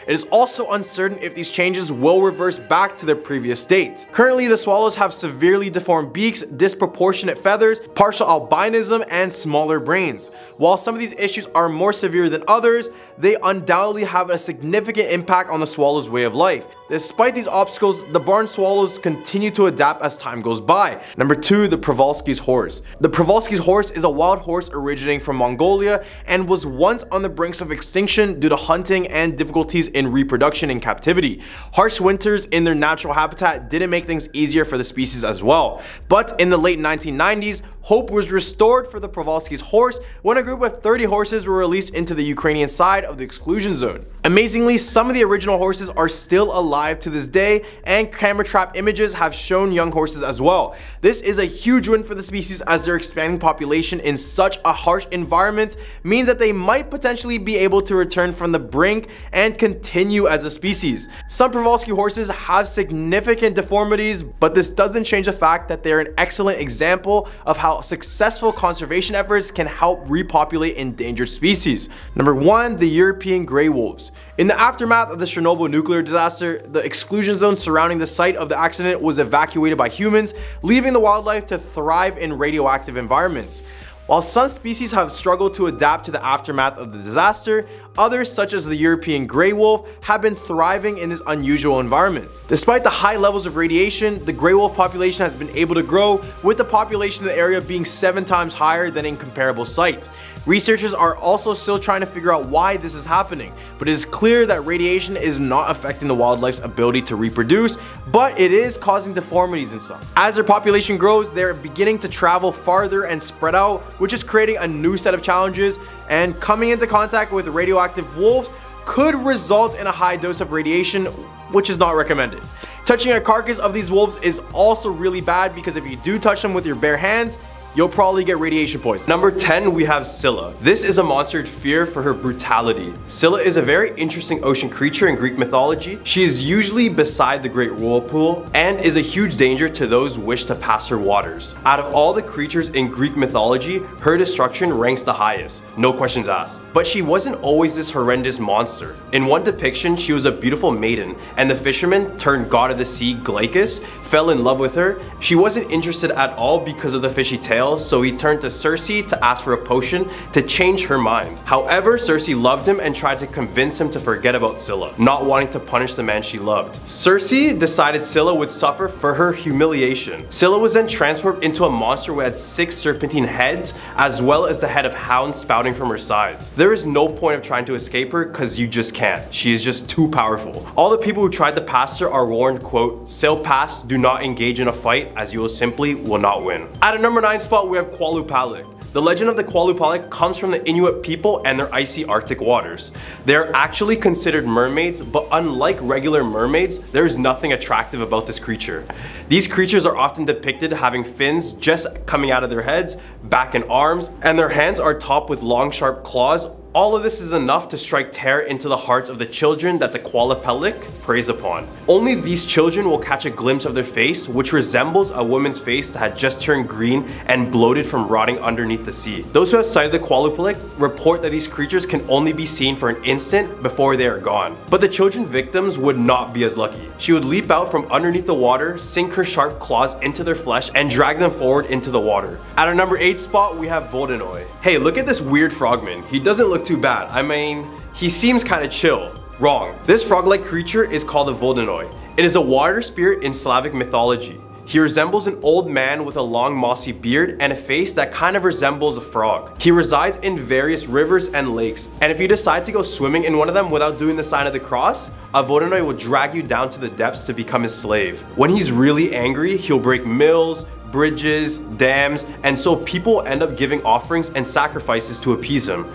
It is also uncertain if these changes will reverse back to their previous state. Currently, the swallows have severely deformed beaks, disproportionate feathers, partial albinism, and smaller brains. While some of these issues are more severe than others, they undoubtedly have a significant impact on the swallow's way of life. Despite these obstacles, the barn swallows continue to adapt as time goes by. Number 2, the Przewalski's horse. The Przewalski's horse is a wild horse originating from Mongolia and was once on the brinks of extinction due to hunting and difficulties in reproduction in captivity. Harsh winters in their natural habitat didn't make things easier for the species as well. But in the late 1990s, hope was restored for the Przewalski's horse when a group of 30 horses were released into the Ukrainian side of the exclusion zone. Amazingly, some of the original horses are still alive to this day, and camera trap images have shown young horses as well. This is a huge win for the species as their expanding population in such a harsh environment means that they might potentially be able to return from the brink and continue as a species. Some Przewalski horses have significant deformities, but this doesn't change the fact that they're an excellent example of how successful conservation efforts can help repopulate endangered species. Number 1, the European grey wolves. In the aftermath of the Chernobyl nuclear disaster, the exclusion zone surrounding the site of the accident was evacuated by humans, leaving the wildlife to thrive in radioactive environments. While some species have struggled to adapt to the aftermath of the disaster, others, such as the European grey wolf, have been thriving in this unusual environment. Despite the high levels of radiation, the grey wolf population has been able to grow, with the population of the area being 7 times higher than in comparable sites. Researchers are also still trying to figure out why this is happening, but it is clear that radiation is not affecting the wildlife's ability to reproduce, but it is causing deformities in some. As their population grows, they're beginning to travel farther and spread out, which is creating a new set of challenges, and coming into contact with radioactive wolves could result in a high dose of radiation, which is not recommended. Touching a carcass of these wolves is also really bad because if you do touch them with your bare hands, you'll probably get radiation poisoning. Number 10, we have Scylla. This is a monster feared for her brutality. Scylla is a very interesting ocean creature in Greek mythology. She is usually beside the Great Whirlpool and is a huge danger to those who wish to pass her waters. Out of all the creatures in Greek mythology, her destruction ranks the highest, no questions asked. But she wasn't always this horrendous monster. In one depiction, she was a beautiful maiden, and the fisherman turned god of the sea, Glaucus, fell in love with her. She wasn't interested at all because of the fishy tail, so he turned to Circe to ask for a potion to change her mind. However, Circe loved him and tried to convince him to forget about Scylla, not wanting to punish the man she loved. Circe decided Scylla would suffer for her humiliation. Scylla was then transformed into a monster who had 6 serpentine heads, as well as the head of hounds spouting from her sides. There is no point of trying to escape her because you just can't. She is just too powerful. All the people who tried to pass her are warned, quote, "Sail past, do not engage in a fight, as you will simply will not win." At a number 9 spot, we have Qualupalik. The legend of the Qualupalik comes from the Inuit people and their icy Arctic waters. They are actually considered mermaids, but unlike regular mermaids, there is nothing attractive about this creature. These creatures are often depicted having fins just coming out of their heads, back and arms, and their hands are topped with long sharp claws. All of this is enough to strike terror into the hearts of the children that the Qualupalik preys upon. Only these children will catch a glimpse of their face, which resembles a woman's face that had just turned green and bloated from rotting underneath the sea. Those who have sighted the Qualupalik report that these creatures can only be seen for an instant before they are gone. But the children victims would not be as lucky. She would leap out from underneath the water, sink her sharp claws into their flesh, and drag them forward into the water. At our number 8 spot, we have Voldenoy. Hey, look at this weird frogman. He doesn't look too bad. I mean, he seems kind of chill. Wrong. This frog-like creature is called a Voldenoy. It is a water spirit in Slavic mythology. He resembles an old man with a long mossy beard and a face that kind of resembles a frog. He resides in various rivers and lakes, and if you decide to go swimming in one of them without doing the sign of the cross, a Voldenoy will drag you down to the depths to become his slave. When he's really angry, he'll break mills, bridges, dams, and so people end up giving offerings and sacrifices to appease him.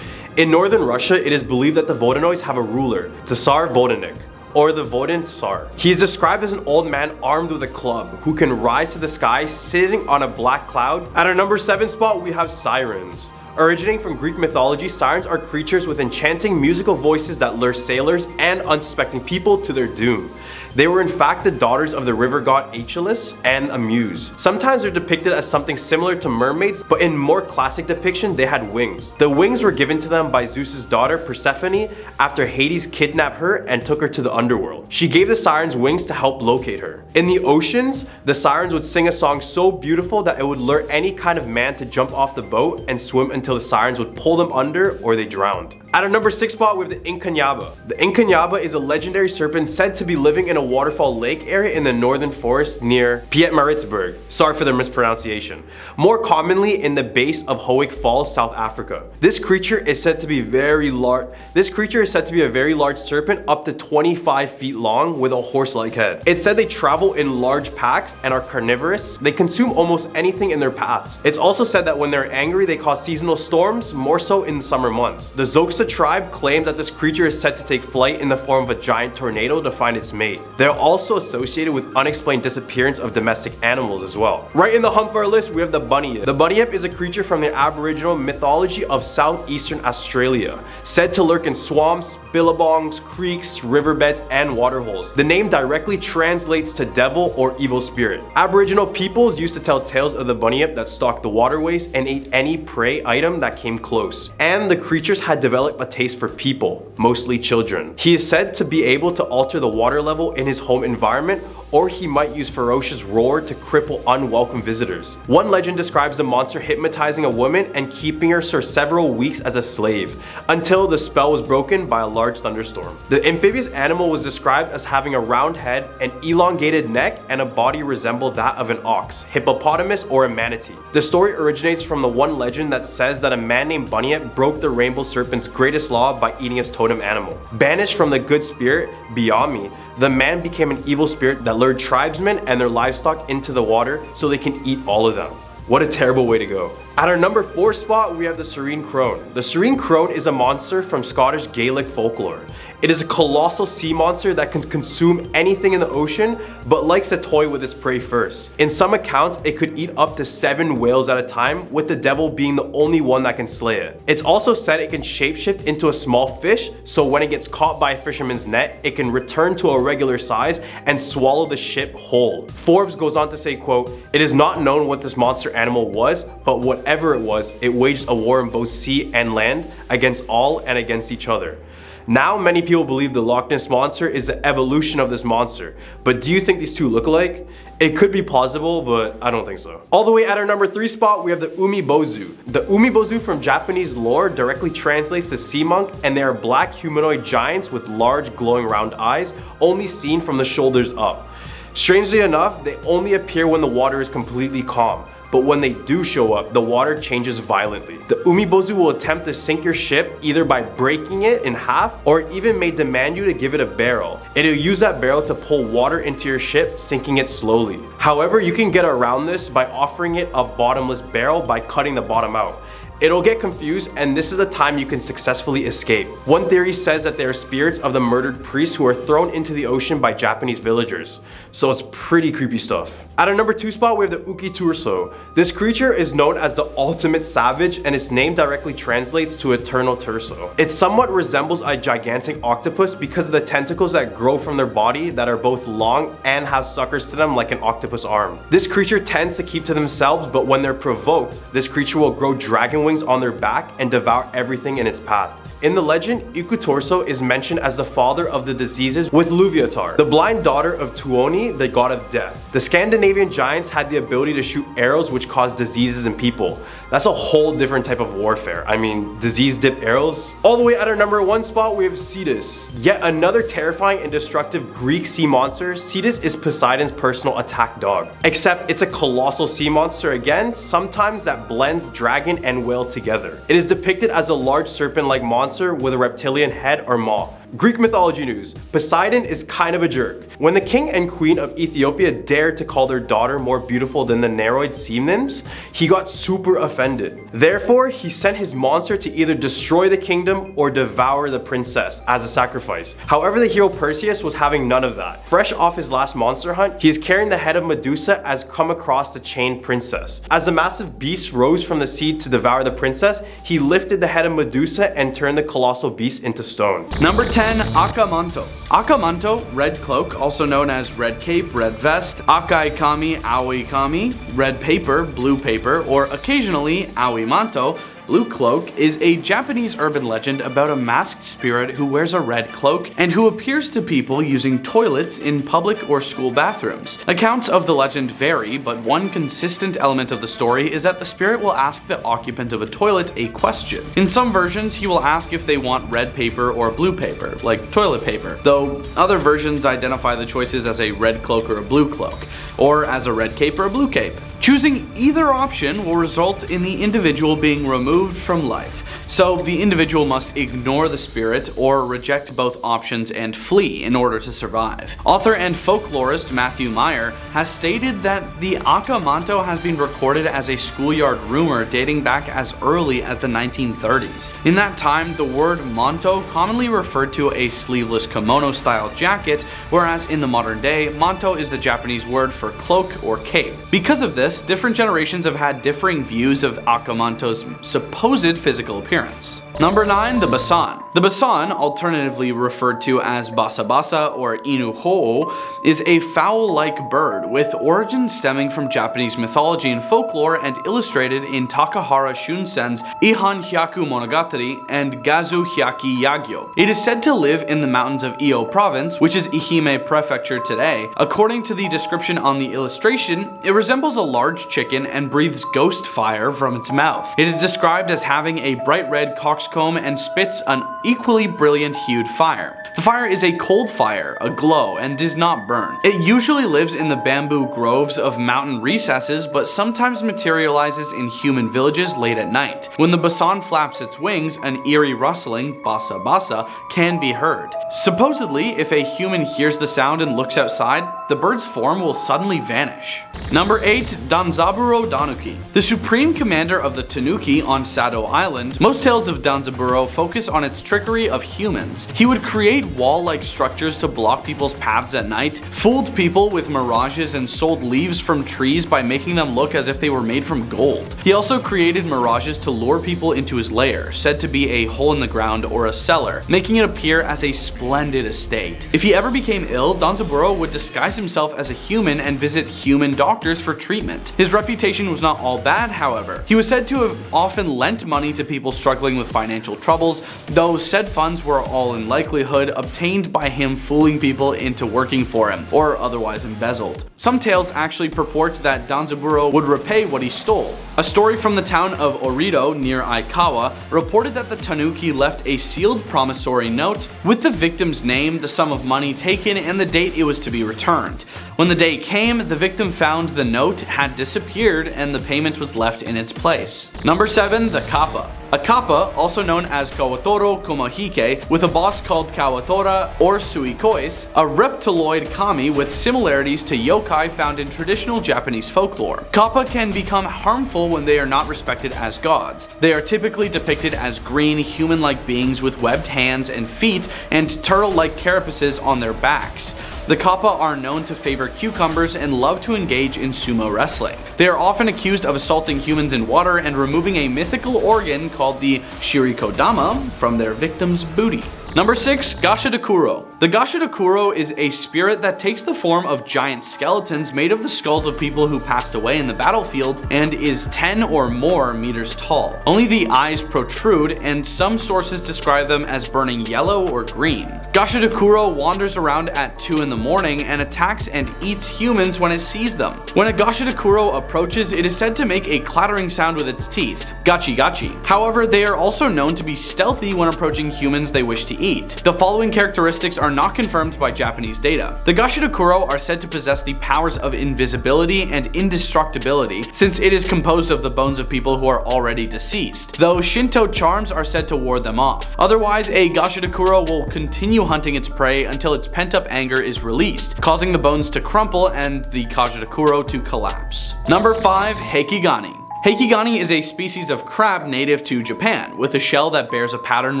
In northern Russia, it is believed that the Voldenoys have a ruler, Tsar Vodenik, or the Voden Tsar. He is described as an old man armed with a club who can rise to the sky sitting on a black cloud. At our number 7 spot, we have sirens. Originating from Greek mythology, sirens are creatures with enchanting musical voices that lure sailors and unsuspecting people to their doom. They were in fact the daughters of the river god Aeschylus and a muse. Sometimes they're depicted as something similar to mermaids, but in more classic depiction, they had wings. The wings were given to them by Zeus's daughter Persephone after Hades kidnapped her and took her to the underworld. She gave the sirens wings to help locate her. In the oceans, the sirens would sing a song so beautiful that it would lure any kind of man to jump off the boat and swim until the sirens would pull them under or they drowned. At our number 6 spot, we have the Incanyaba. The Incanyaba is a legendary serpent said to be living in a waterfall lake area in the northern forest near Pietermaritzburg. Sorry for the mispronunciation. More commonly in the base of Howick Falls, South Africa. This creature is said to be very large. This creature is said to be a very large serpent, up to 25 feet long, with a horse-like head. It's said they travel in large packs and are carnivorous. They consume almost anything in their paths. It's also said that when they're angry, they cause seasonal storms, more so in the summer months. The Xhosa tribe claims that this creature is said to take flight in the form of a giant tornado to find its mate. They're also associated with unexplained disappearance of domestic animals as well. Right in the hump of our list, we have the bunyip. The bunyip is a creature from the Aboriginal mythology of southeastern Australia, said to lurk in swamps, billabongs, creeks, riverbeds, and waterholes. The name directly translates to devil or evil spirit. Aboriginal peoples used to tell tales of the bunyip that stalked the waterways and ate any prey item that came close. And the creatures had developed a taste for people, mostly children. He is said to be able to alter the water level in his home environment, or he might use ferocious roar to cripple unwelcome visitors. One legend describes the monster hypnotizing a woman and keeping her for several weeks as a slave, until the spell was broken by a large thunderstorm. The amphibious animal was described as having a round head, an elongated neck, and a body resembled that of an ox, hippopotamus, or a manatee. The story originates from the one legend that says that a man named Bunyip broke the rainbow serpent's greatest law by eating his totem animal. Banished from the good spirit, Biami, the man became an evil spirit that lured tribesmen and their livestock into the water so they can eat all of them. What a terrible way to go. At our number 4 spot, we have the Serene Crone. The Serene Crone is a monster from Scottish Gaelic folklore. It is a colossal sea monster that can consume anything in the ocean, but likes to toy with its prey first. In some accounts, it could eat up to 7 whales at a time, with the devil being the only one that can slay it. It's also said it can shapeshift into a small fish, so when it gets caught by a fisherman's net, it can return to a regular size and swallow the ship whole. Forbes goes on to say, quote, "It is not known what this monster animal was, but whatever it was, it waged a war in both sea and land against all and against each other." Now many people believe the Loch Ness monster is the evolution of this monster, but do you think these two look alike? It could be plausible, but I don't think so. All the way at our number 3 spot, we have the Umibozu. The Umibozu from Japanese lore directly translates to sea monk, and they are black humanoid giants with large glowing round eyes, only seen from the shoulders up. Strangely enough, they only appear when the water is completely calm. But when they do show up, the water changes violently. The Umibozu will attempt to sink your ship either by breaking it in half, or it even may demand you to give it a barrel. It'll use that barrel to pull water into your ship, sinking it slowly. However, you can get around this by offering it a bottomless barrel by cutting the bottom out. It'll get confused, and this is the time you can successfully escape. One theory says that they are spirits of the murdered priests who are thrown into the ocean by Japanese villagers. So it's pretty creepy stuff. At our number 2 spot, we have the Ukiturso. This creature is known as the ultimate savage, and its name directly translates to eternal torso. It somewhat resembles a gigantic octopus because of the tentacles that grow from their body that are both long and have suckers to them like an octopus arm. This creature tends to keep to themselves, but when they're provoked, this creature will grow dragon wings on their back and devour everything in its path. In the legend, Ikutorso is mentioned as the father of the diseases with Luviatar, the blind daughter of Tuoni, the god of death. The Scandinavian giants had the ability to shoot arrows which caused diseases in people. That's a whole different type of warfare. I mean, disease-dipped arrows. All the way at our number 1 spot, we have Cetus. Yet another terrifying and destructive Greek sea monster. Cetus is Poseidon's personal attack dog. Except it's a colossal sea monster again, sometimes that blends dragon and whale together. It is depicted as a large serpent-like monster with a reptilian head or maw. Greek mythology news. Poseidon is kind of a jerk. When the king and queen of Ethiopia dared to call their daughter more beautiful than the Nereid sea nymphs, he got super offended. Therefore, he sent his monster to either destroy the kingdom or devour the princess as a sacrifice. However, the hero Perseus was having none of that. Fresh off his last monster hunt, he is carrying the head of Medusa as come across the chained princess. As the massive beast rose from the sea to devour the princess, he lifted the head of Medusa and turned the colossal beast into stone. Number 10, Akamanto. Akamanto, red cloak, also known as red cape, red vest, Akai Kami, Aoi Kami, red paper, blue paper, or occasionally Aoi Manto, blue cloak, is a Japanese urban legend about a masked spirit who wears a red cloak and who appears to people using toilets in public or school bathrooms. Accounts of the legend vary, but one consistent element of the story is that the spirit will ask the occupant of a toilet a question. In some versions, he will ask if they want red paper or blue paper, like toilet paper, though other versions identify the choices as a red cloak or a blue cloak, or as a red cape or a blue cape. Choosing either option will result in the individual being removed from life, so the individual must ignore the spirit or reject both options and flee in order to survive. Author and folklorist Matthew Meyer has stated that the Akamanto has been recorded as a schoolyard rumor dating back as early as the 1930s. In that time, the word manto commonly referred to a sleeveless kimono-style jacket, whereas in the modern day, manto is the Japanese word for cloak or cape. Because of this, different generations have had differing views of Akamanto's supposed physical appearance. Number 9, the Basan. The Basan, alternatively referred to as Basa or Inuho, is a fowl-like bird with origins stemming from Japanese mythology and folklore and illustrated in Takahara Shunsen's Ihan Hyaku Monogatari and Gazu Hyaki Yagyo. It is said to live in the mountains of Iyo province, which is Ehime prefecture today. According to the description on the illustration, it resembles a large chicken and breathes ghost fire from its mouth. It is described as having a bright red coxcomb and spits an equally brilliant hued fire. The fire is a cold fire, a glow, and does not burn. It usually lives in the bamboo groves of mountain recesses, but sometimes materializes in human villages late at night. When the Basan flaps its wings, an eerie rustling, basa, can be heard. Supposedly, if a human hears the sound and looks outside, the bird's form will suddenly vanish. Number 8, Danzaburo Danuki. The supreme commander of the Tanuki on Sado Island, most Most tales of Danzaburo focus on its trickery of humans. He would create wall-like structures to block people's paths at night, fooled people with mirages, and sold leaves from trees by making them look as if they were made from gold. He also created mirages to lure people into his lair, said to be a hole in the ground or a cellar, making it appear as a splendid estate. If he ever became ill, Danzaburo would disguise himself as a human and visit human doctors for treatment. His reputation was not all bad, however. He was said to have often lent money to people struggling with financial troubles, though said funds were all in likelihood obtained by him fooling people into working for him, or otherwise embezzled. Some tales actually purport that Danzaburo would repay what he stole. A story from the town of Orido near Aikawa reported that the tanuki left a sealed promissory note with the victim's name, the sum of money taken, and the date it was to be returned. When the day came, the victim found the note had disappeared and the payment was left in its place. Number 7. The Kappa. A Kappa, also known as Kawatoro Komahike, with a boss called Kawatora or Suikois, a reptiloid kami with similarities to yokai found in traditional Japanese folklore. Kappa can become harmful when they are not respected as gods. They are typically depicted as green, human-like beings with webbed hands and feet and turtle-like carapaces on their backs. The Kappa are known to favor cucumbers and love to engage in sumo wrestling. They are often accused of assaulting humans in water and removing a mythical organ called the Shirikodama from their victim's booty. Number 6. Gashadokuro. The Gashadokuro is a spirit that takes the form of giant skeletons made of the skulls of people who passed away in the battlefield and is 10 or more meters tall. Only the eyes protrude, and some sources describe them as burning yellow or green. Gashadokuro wanders around at 2 in the morning and attacks and eats humans when it sees them. When a Gashadokuro approaches, it is said to make a clattering sound with its teeth, gachi gachi. However, they are also known to be stealthy when approaching humans they wish to eat. The following characteristics are not confirmed by Japanese data. The Gashadokuro are said to possess the powers of invisibility and indestructibility, since it is composed of the bones of people who are already deceased, though Shinto charms are said to ward them off. Otherwise, a Gashadokuro will continue hunting its prey until its pent-up anger is released, causing the bones to crumple and the Gashadokuro to collapse. Number 5. Heikigani. Heikigani is a species of crab native to Japan, with a shell that bears a pattern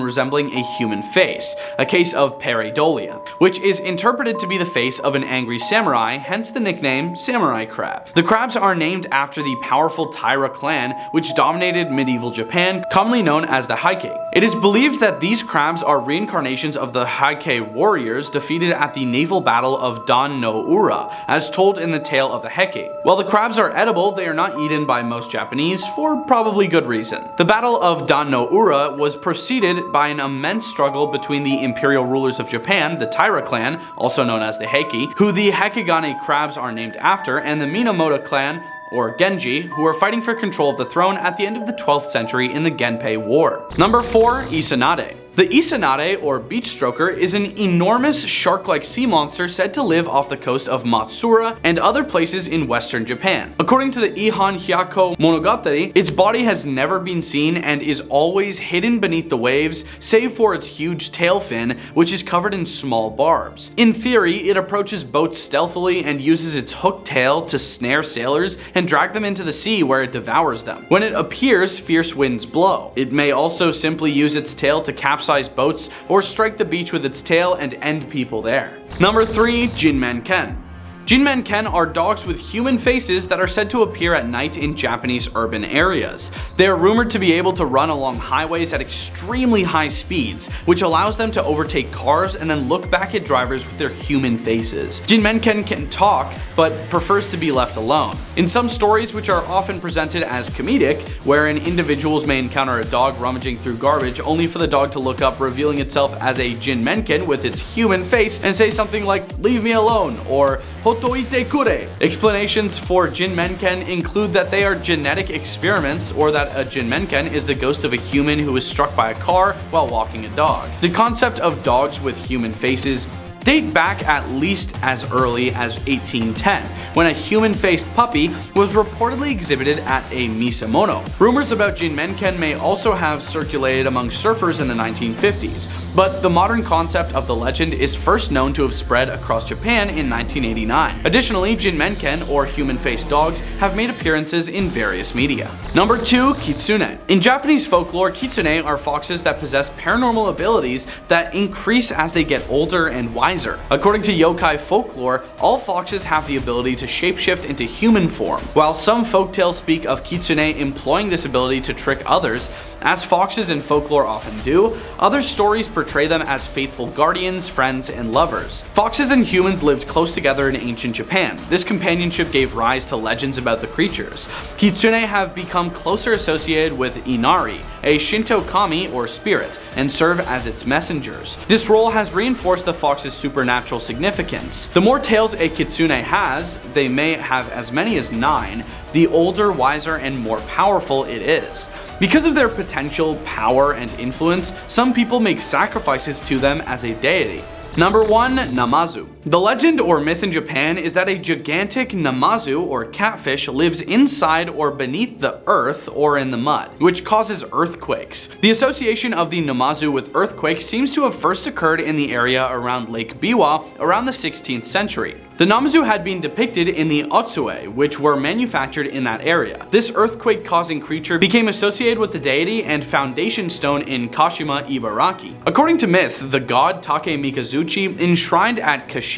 resembling a human face, a case of pareidolia, which is interpreted to be the face of an angry samurai, hence the nickname samurai crab. The crabs are named after the powerful Taira clan, which dominated medieval Japan, commonly known as the Heike. It is believed that these crabs are reincarnations of the Heike warriors defeated at the naval battle of Dan no Ura, as told in the tale of the Heke. While the crabs are edible, they are not eaten by most Japanese for probably good reason. The Battle of Dan no Ura was preceded by an immense struggle between the imperial rulers of Japan, the Taira clan, also known as the Heike, who the Heikigane crabs are named after, and the Minamoto clan, or Genji, who are fighting for control of the throne at the end of the 12th century in the Genpei War. Number 4. Isanade. The Isanade, or beach stroker, is an enormous shark-like sea monster said to live off the coast of Matsura and other places in western Japan. According to the Ihan Hyako Monogatari, its body has never been seen and is always hidden beneath the waves, save for its huge tail fin, which is covered in small barbs. In theory, it approaches boats stealthily and uses its hooked tail to snare sailors and drag them into the sea where it devours them. When it appears, fierce winds blow. It may also simply use its tail to capsize boats or strike the beach with its tail and end people there. Number 3. Jinmen-ken. Jinmen-ken are dogs with human faces that are said to appear at night in Japanese urban areas. They are rumored to be able to run along highways at extremely high speeds, which allows them to overtake cars and then look back at drivers with their human faces. Jinmen-ken can talk, but prefers to be left alone. In some stories, which are often presented as comedic, wherein individuals may encounter a dog rummaging through garbage only for the dog to look up, revealing itself as a Jinmen-ken with its human face and say something like, "Leave me alone," or "Hotoite kure." Explanations for Jinmen-ken include that they are genetic experiments, or that a Jinmen-ken is the ghost of a human who was struck by a car while walking a dog. The concept of dogs with human faces date back at least as early as 1810, when a human-faced puppy was reportedly exhibited at a misamono. Rumors about Jinmenken may also have circulated among surfers in the 1950s, but the modern concept of the legend is first known to have spread across Japan in 1989. Additionally, Jinmenken, or human-faced dogs, have made appearances in various media. Number 2. Kitsune. In Japanese folklore, kitsune are foxes that possess paranormal abilities that increase as they get older and wiser. According to yokai folklore, all foxes have the ability to shapeshift into human form. While some folktales speak of kitsune employing this ability to trick others, as foxes in folklore often do, other stories portray them as faithful guardians, friends, and lovers. Foxes and humans lived close together in ancient Japan. This companionship gave rise to legends about the creatures. Kitsune have become closer associated with Inari, a Shinto kami or spirit, and serve as its messengers. This role has reinforced the fox's supernatural significance. The more tails a kitsune has, they may have as many as 9, the older, wiser, and more powerful it is. Because of their potential power and influence, some people make sacrifices to them as a deity. Number 1. Namazu. The legend or myth in Japan is that a gigantic namazu or catfish lives inside or beneath the earth or in the mud, which causes earthquakes. The association of the namazu with earthquakes seems to have first occurred in the area around Lake Biwa around the 16th century. The namazu had been depicted in the otsue, which were manufactured in that area. This earthquake-causing creature became associated with the deity and foundation stone in Kashima, Ibaraki. According to myth, the god Take Mikazuchi, enshrined at Kashima,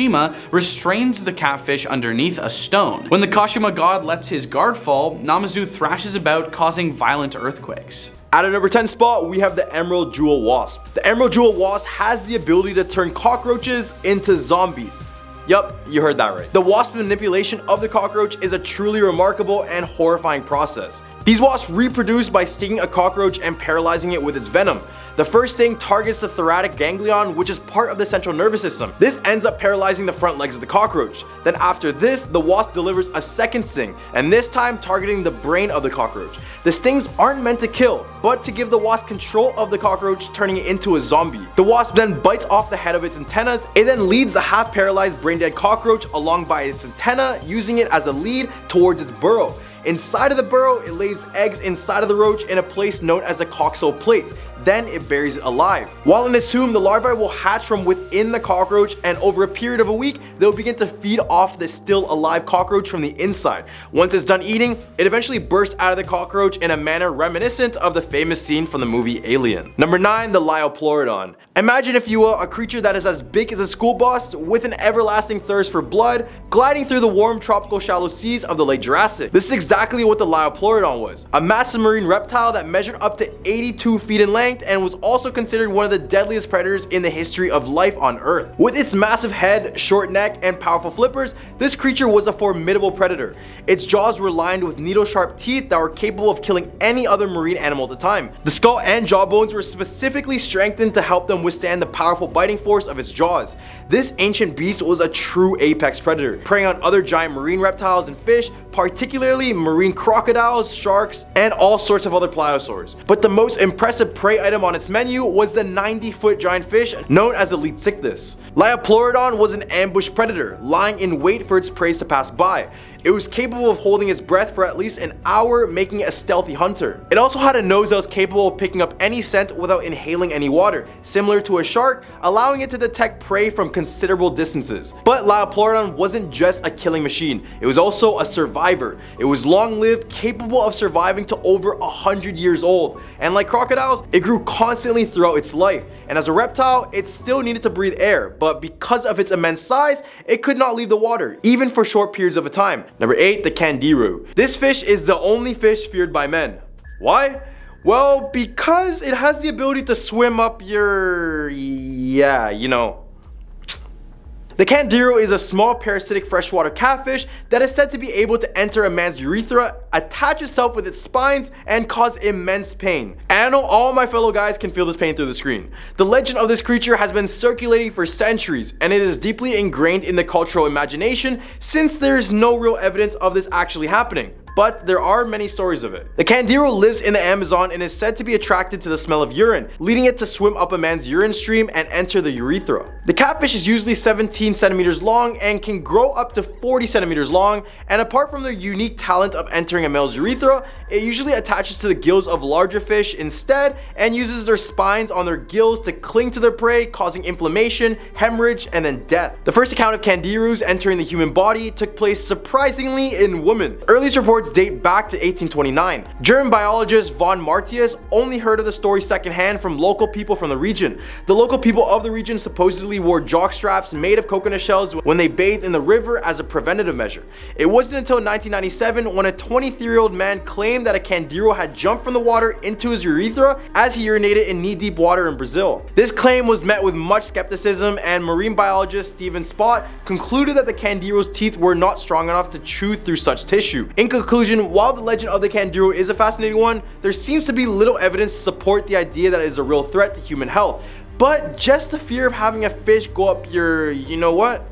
restrains the catfish underneath a stone. When the Kashima god lets his guard fall, Namazu thrashes about, causing violent earthquakes. At our number 10 spot, we have the Emerald Jewel Wasp. The Emerald Jewel Wasp has the ability to turn cockroaches into zombies. Yup, you heard that right. The wasp's manipulation of the cockroach is a truly remarkable and horrifying process. These wasps reproduce by stinging a cockroach and paralyzing it with its venom. The first sting targets the thoracic ganglion, which is part of the central nervous system. This ends up paralyzing the front legs of the cockroach. Then after this, the wasp delivers a second sting, and this time targeting the brain of the cockroach. The stings aren't meant to kill, but to give the wasp control of the cockroach, turning it into a zombie. The wasp then bites off the head of its antennas. It then leads the half-paralyzed, brain-dead cockroach along by its antenna, using it as a lead towards its burrow. Inside of the burrow, it lays eggs inside of the roach in a place known as a coxal plate. Then it buries it alive. While in its tomb, the larvae will hatch from within the cockroach, and over a period of a week, they'll begin to feed off the still alive cockroach from the inside. Once it's done eating, it eventually bursts out of the cockroach in a manner reminiscent of the famous scene from the movie Alien. Number 9. The Liopleurodon. Imagine, if you will, a creature that is as big as a school bus with an everlasting thirst for blood, gliding through the warm tropical shallow seas of the late Jurassic. This is exactly what the Liopleurodon was. A massive marine reptile that measured up to 82 feet in length and was also considered one of the deadliest predators in the history of life on Earth. With its massive head, short neck, and powerful flippers, this creature was a formidable predator. Its jaws were lined with needle-sharp teeth that were capable of killing any other marine animal at the time. The skull and jawbones were specifically strengthened to help them withstand the powerful biting force of its jaws. This ancient beast was a true apex predator, preying on other giant marine reptiles and fish, particularly marine crocodiles, sharks, and all sorts of other pliosaurs. But the most impressive prey item on its menu was the 90-foot giant fish known as the Leetzichthys. Liopleurodon was an ambush predator, lying in wait for its prey to pass by. It was capable of holding its breath for at least an hour, making it a stealthy hunter. It also had a nose that was capable of picking up any scent without inhaling any water, similar to a shark, allowing it to detect prey from considerable distances. But Liopleurodon wasn't just a killing machine, it was also a survivor. It was long-lived, capable of surviving to over 100 years old, and like crocodiles, it grew constantly throughout its life. And as a reptile, it still needed to breathe air, but because of its immense size, it could not leave the water, even for short periods of time. Number 8. The Candiru. This fish is the only fish feared by men. Why? Well, because it has the ability to swim up your... yeah, you know. The Candiru is a small parasitic freshwater catfish that is said to be able to enter a man's urethra, attach itself with its spines, and cause immense pain. And I know all my fellow guys can feel this pain through the screen. The legend of this creature has been circulating for centuries, and it is deeply ingrained in the cultural imagination since there is no real evidence of this actually happening. but there are many stories of it. The Candiru lives in the Amazon and is said to be attracted to the smell of urine, leading it to swim up a man's urine stream and enter the urethra. The catfish is usually 17 centimeters long and can grow up to 40 centimeters long, and apart from their unique talent of entering a male's urethra, it usually attaches to the gills of larger fish instead and uses their spines on their gills to cling to their prey, causing inflammation, hemorrhage, and then death. The first account of Candirus entering the human body took place surprisingly in women. Earliest reports date back to 1829. German biologist von Martius only heard of the story secondhand from local people from the region. The local people of the region supposedly wore jock straps made of coconut shells when they bathed in the river as a preventative measure. It wasn't until 1997 when a 23-year-old man claimed that a Candiru had jumped from the water into his urethra as he urinated in knee-deep water in Brazil. This claim was met with much skepticism, and marine biologist Stephen Spott concluded that the Candiru's teeth were not strong enough to chew through such tissue. In conclusion, while the legend of the Candiru is a fascinating one, there seems to be little evidence to support the idea that it is a real threat to human health. But just the fear of having a fish go up your, you know what,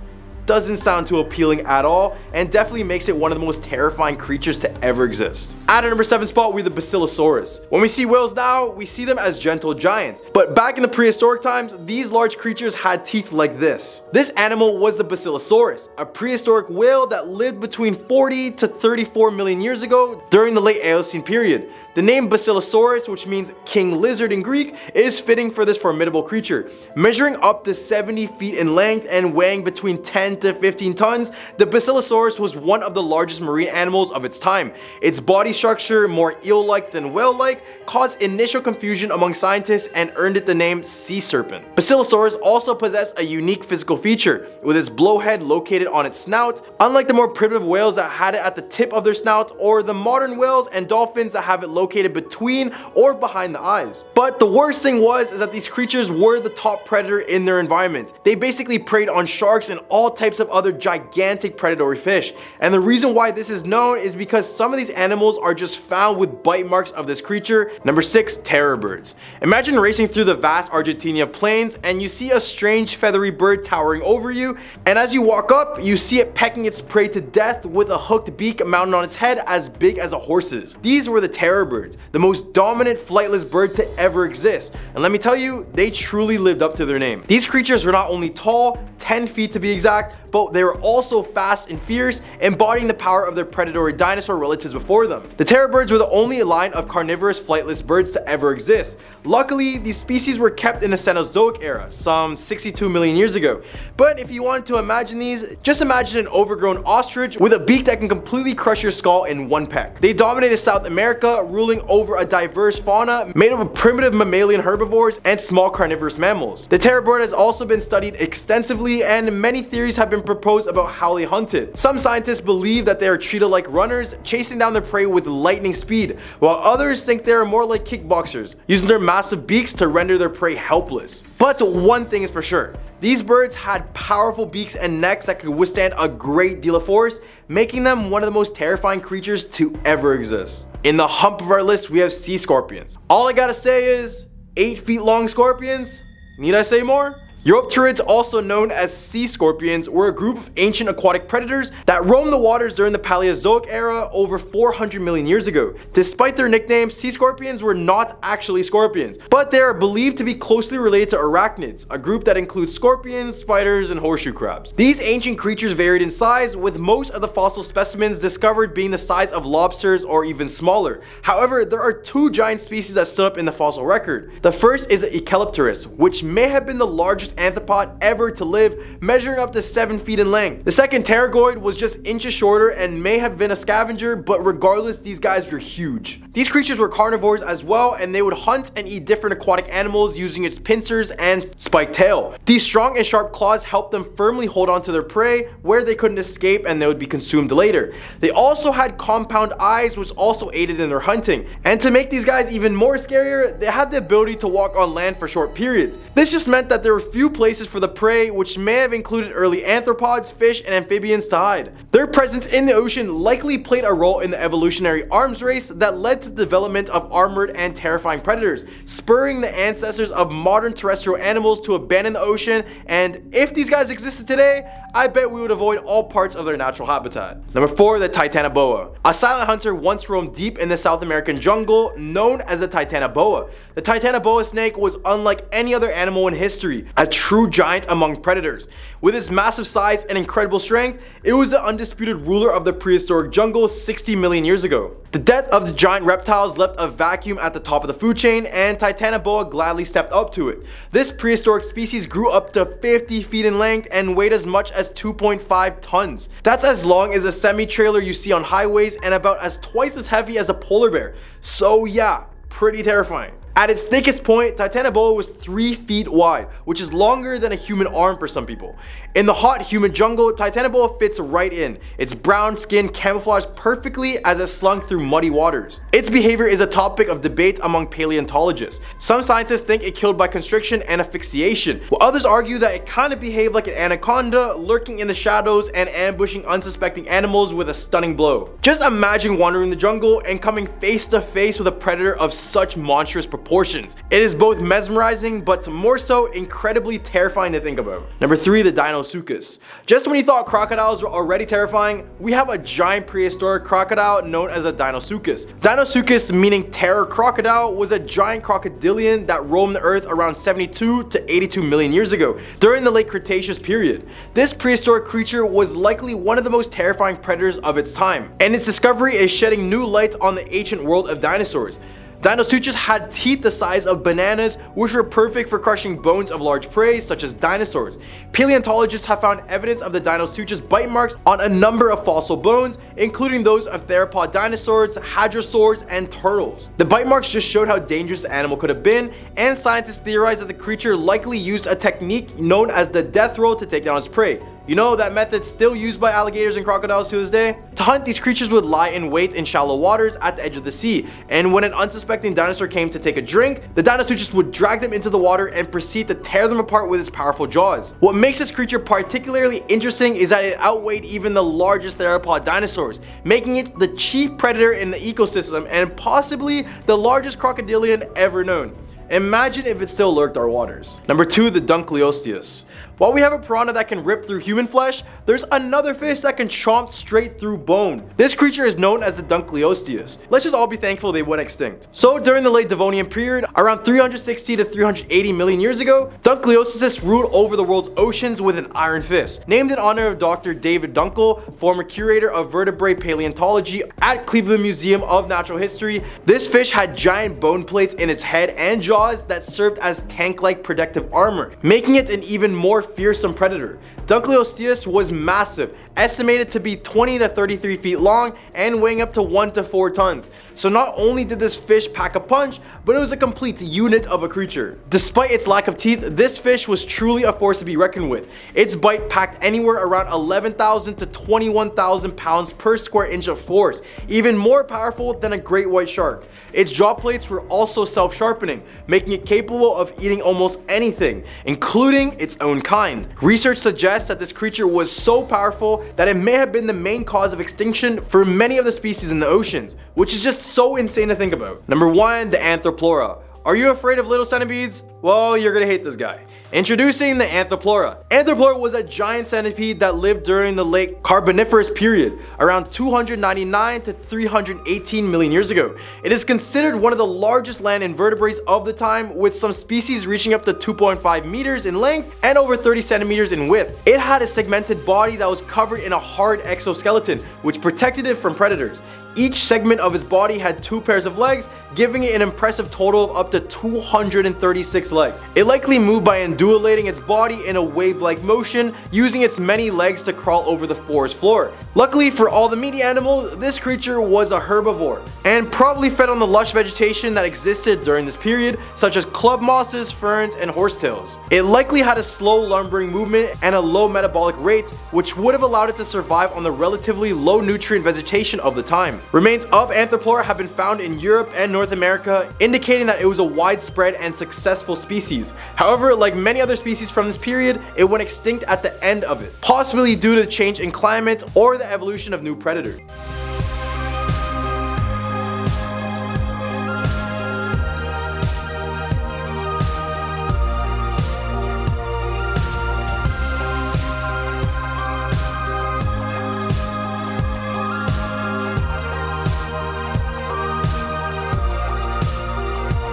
doesn't sound too appealing at all, and definitely makes it one of the most terrifying creatures to ever exist. At our number 7 spot, we have the Basilosaurus. When we see whales now, we see them as gentle giants, but back in the prehistoric times, these large creatures had teeth like this. This animal was the Basilosaurus, a prehistoric whale that lived between 40 to 34 million years ago during the late Eocene period. The name Basilosaurus, which means king lizard in Greek, is fitting for this formidable creature. Measuring up to 70 feet in length and weighing between 10 to 15 tons, the Basilosaurus was one of the largest marine animals of its time. Its body structure, more eel-like than whale-like, caused initial confusion among scientists and earned it the name sea serpent. Basilosaurus also possessed a unique physical feature, with its blowhead located on its snout, unlike the more primitive whales that had it at the tip of their snout, or the modern whales and dolphins that have it located between or behind the eyes. But the worst thing was that these creatures were the top predator in their environment. They basically preyed on sharks and all types of other gigantic predatory fish, and the reason why this is known is because some of these animals are just found with bite marks of this creature. Number 6, terror birds. Imagine racing through the vast Argentina plains and you see a strange feathery bird towering over you, and as you walk up, you see it pecking its prey to death with a hooked beak mounted on its head as big as a horse's. These were the terror birds, the most dominant flightless bird to ever exist, and let me tell you, they truly lived up to their name. These creatures were not only tall, 10 feet to be exact, but they were also fast and fierce, embodying the power of their predatory dinosaur relatives before them. The terror birds were the only line of carnivorous flightless birds to ever exist. Luckily, these species were kept in the Cenozoic era, some 62 million years ago. But if you wanted to imagine these, just imagine an overgrown ostrich with a beak that can completely crush your skull in one peck. They dominated South America, ruling over a diverse fauna made up of primitive mammalian herbivores and small carnivorous mammals. The terror bird has also been studied extensively, and many theories have been proposed about how they hunted. Some scientists believe that they are cheetah like runners, chasing down their prey with lightning speed, while others think they are more like kickboxers, using their massive beaks to render their prey helpless. But one thing is for sure, these birds had powerful beaks and necks that could withstand a great deal of force, making them one of the most terrifying creatures to ever exist. In the hump of our list, we have sea scorpions. All I gotta say is, 8 feet long scorpions? Need I say more? Eurypterids, also known as sea scorpions, were a group of ancient aquatic predators that roamed the waters during the Paleozoic era over 400 million years ago. Despite their nickname, sea scorpions were not actually scorpions, but they are believed to be closely related to arachnids, a group that includes scorpions, spiders, and horseshoe crabs. These ancient creatures varied in size, with most of the fossil specimens discovered being the size of lobsters or even smaller. However, there are 2 giant species that stood up in the fossil record. The first is Echelopterus, which may have been the largest arthropod ever to live, measuring up to 7 feet in length. The second pterygoid was just inches shorter and may have been a scavenger, but regardless, these guys were huge. These creatures were carnivores as well, and they would hunt and eat different aquatic animals using its pincers and spiked tail. These strong and sharp claws helped them firmly hold on to their prey where they couldn't escape and they would be consumed later. They also had compound eyes, which also aided in their hunting. And to make these guys even more scarier, they had the ability to walk on land for short periods. This just meant that there were few few places for the prey, which may have included early arthropods, fish, and amphibians to hide. Their presence in the ocean likely played a role in the evolutionary arms race that led to the development of armored and terrifying predators, spurring the ancestors of modern terrestrial animals to abandon the ocean. And if these guys existed today, I bet we would avoid all parts of their natural habitat. Number 4, the Titanoboa. A silent hunter once roamed deep in the South American jungle, known as the Titanoboa. The Titanoboa snake was unlike any other animal in history, a true giant among predators. With its massive size and incredible strength, it was the undisputed ruler of the prehistoric jungle 60 million years ago. The death of the giant reptiles left a vacuum at the top of the food chain, and Titanoboa gladly stepped up to it. This prehistoric species grew up to 50 feet in length and weighed as much as 2.5 tons. That's as long as a semi-trailer you see on highways and about as twice as heavy as a polar bear. So yeah, pretty terrifying. At its thickest point, Titanoboa was 3 feet wide, which is longer than a human arm for some people. In the hot, humid jungle, Titanoboa fits right in, its brown skin camouflaged perfectly as it slunk through muddy waters. Its behavior is a topic of debate among paleontologists. Some scientists think it killed by constriction and asphyxiation, while others argue that it kind of behaved like an anaconda, lurking in the shadows and ambushing unsuspecting animals with a stunning blow. Just imagine wandering the jungle and coming face to face with a predator of such monstrous proportions. It is both mesmerizing, but more so incredibly terrifying to think about. Number 3, the Deinosuchus. Just when you thought crocodiles were already terrifying, we have a giant prehistoric crocodile known as a Deinosuchus. Deinosuchus, meaning terror crocodile, was a giant crocodilian that roamed the earth around 72 to 82 million years ago, during the late Cretaceous period. This prehistoric creature was likely one of the most terrifying predators of its time, and its discovery is shedding new light on the ancient world of dinosaurs. Deinosuchus had teeth the size of bananas, which were perfect for crushing bones of large prey such as dinosaurs. Paleontologists have found evidence of the Deinosuchus bite marks on a number of fossil bones, including those of theropod dinosaurs, hadrosaurs, and turtles. The bite marks just showed how dangerous the animal could have been, and scientists theorize that the creature likely used a technique known as the death roll to take down its prey. You know, that method still used by alligators and crocodiles to this day? To hunt, these creatures would lie in wait in shallow waters at the edge of the sea, and when an unsuspecting dinosaur came to take a drink, the Deinosuchus would drag them into the water and proceed to tear them apart with its powerful jaws. What makes this creature particularly interesting is that it outweighed even the largest theropod dinosaurs, making it the chief predator in the ecosystem and possibly the largest crocodilian ever known. Imagine if it still lurked our waters. Number 2, the Dunkleosteus. While we have a piranha that can rip through human flesh, there's another fish that can chomp straight through bone. This creature is known as the Dunkleosteus. Let's just all be thankful they went extinct. So during the late Devonian period, around 360 to 380 million years ago, Dunkleosteus ruled over the world's oceans with an iron fist. Named in honor of Dr. David Dunkel, former curator of vertebrate paleontology at Cleveland Museum of Natural History, this fish had giant bone plates in its head and jaws that served as tank-like protective armor, making it an even more fearsome predator. Dunkleosteus was massive, estimated to be 20 to 33 feet long and weighing up to 1 to 4 tons. So not only did this fish pack a punch, but it was a complete unit of a creature. Despite its lack of teeth, this fish was truly a force to be reckoned with. Its bite packed anywhere around 11,000 to 21,000 pounds per square inch of force, even more powerful than a great white shark. Its jaw plates were also self-sharpening, making it capable of eating almost anything, including its own kind. Research suggests that this creature was so powerful that it may have been the main cause of extinction for many of the species in the oceans, which is just so insane to think about. Number 1, the Anthroplora. Are you afraid of little centipedes? Well, you're gonna hate this guy. Introducing the Anthroplora. Anthroplora was a giant centipede that lived during the late Carboniferous period, around 299 to 318 million years ago. It is considered one of the largest land invertebrates of the time, with some species reaching up to 2.5 meters in length and over 30 centimeters in width. It had a segmented body that was covered in a hard exoskeleton, which protected it from predators. Each segment of its body had 2 pairs of legs, giving it an impressive total of up to 236 legs. It likely moved by undulating its body in a wave-like motion, using its many legs to crawl over the forest floor. Luckily for all the meaty animals, this creature was a herbivore, and probably fed on the lush vegetation that existed during this period, such as club mosses, ferns, and horsetails. It likely had a slow lumbering movement and a low metabolic rate, which would have allowed it to survive on the relatively low nutrient vegetation of the time. Remains of Anthropleura have been found in Europe and North America, indicating that it was a widespread and successful species. However, like many other species from this period, it went extinct at the end of it, possibly due to the change in climate or the evolution of new predators.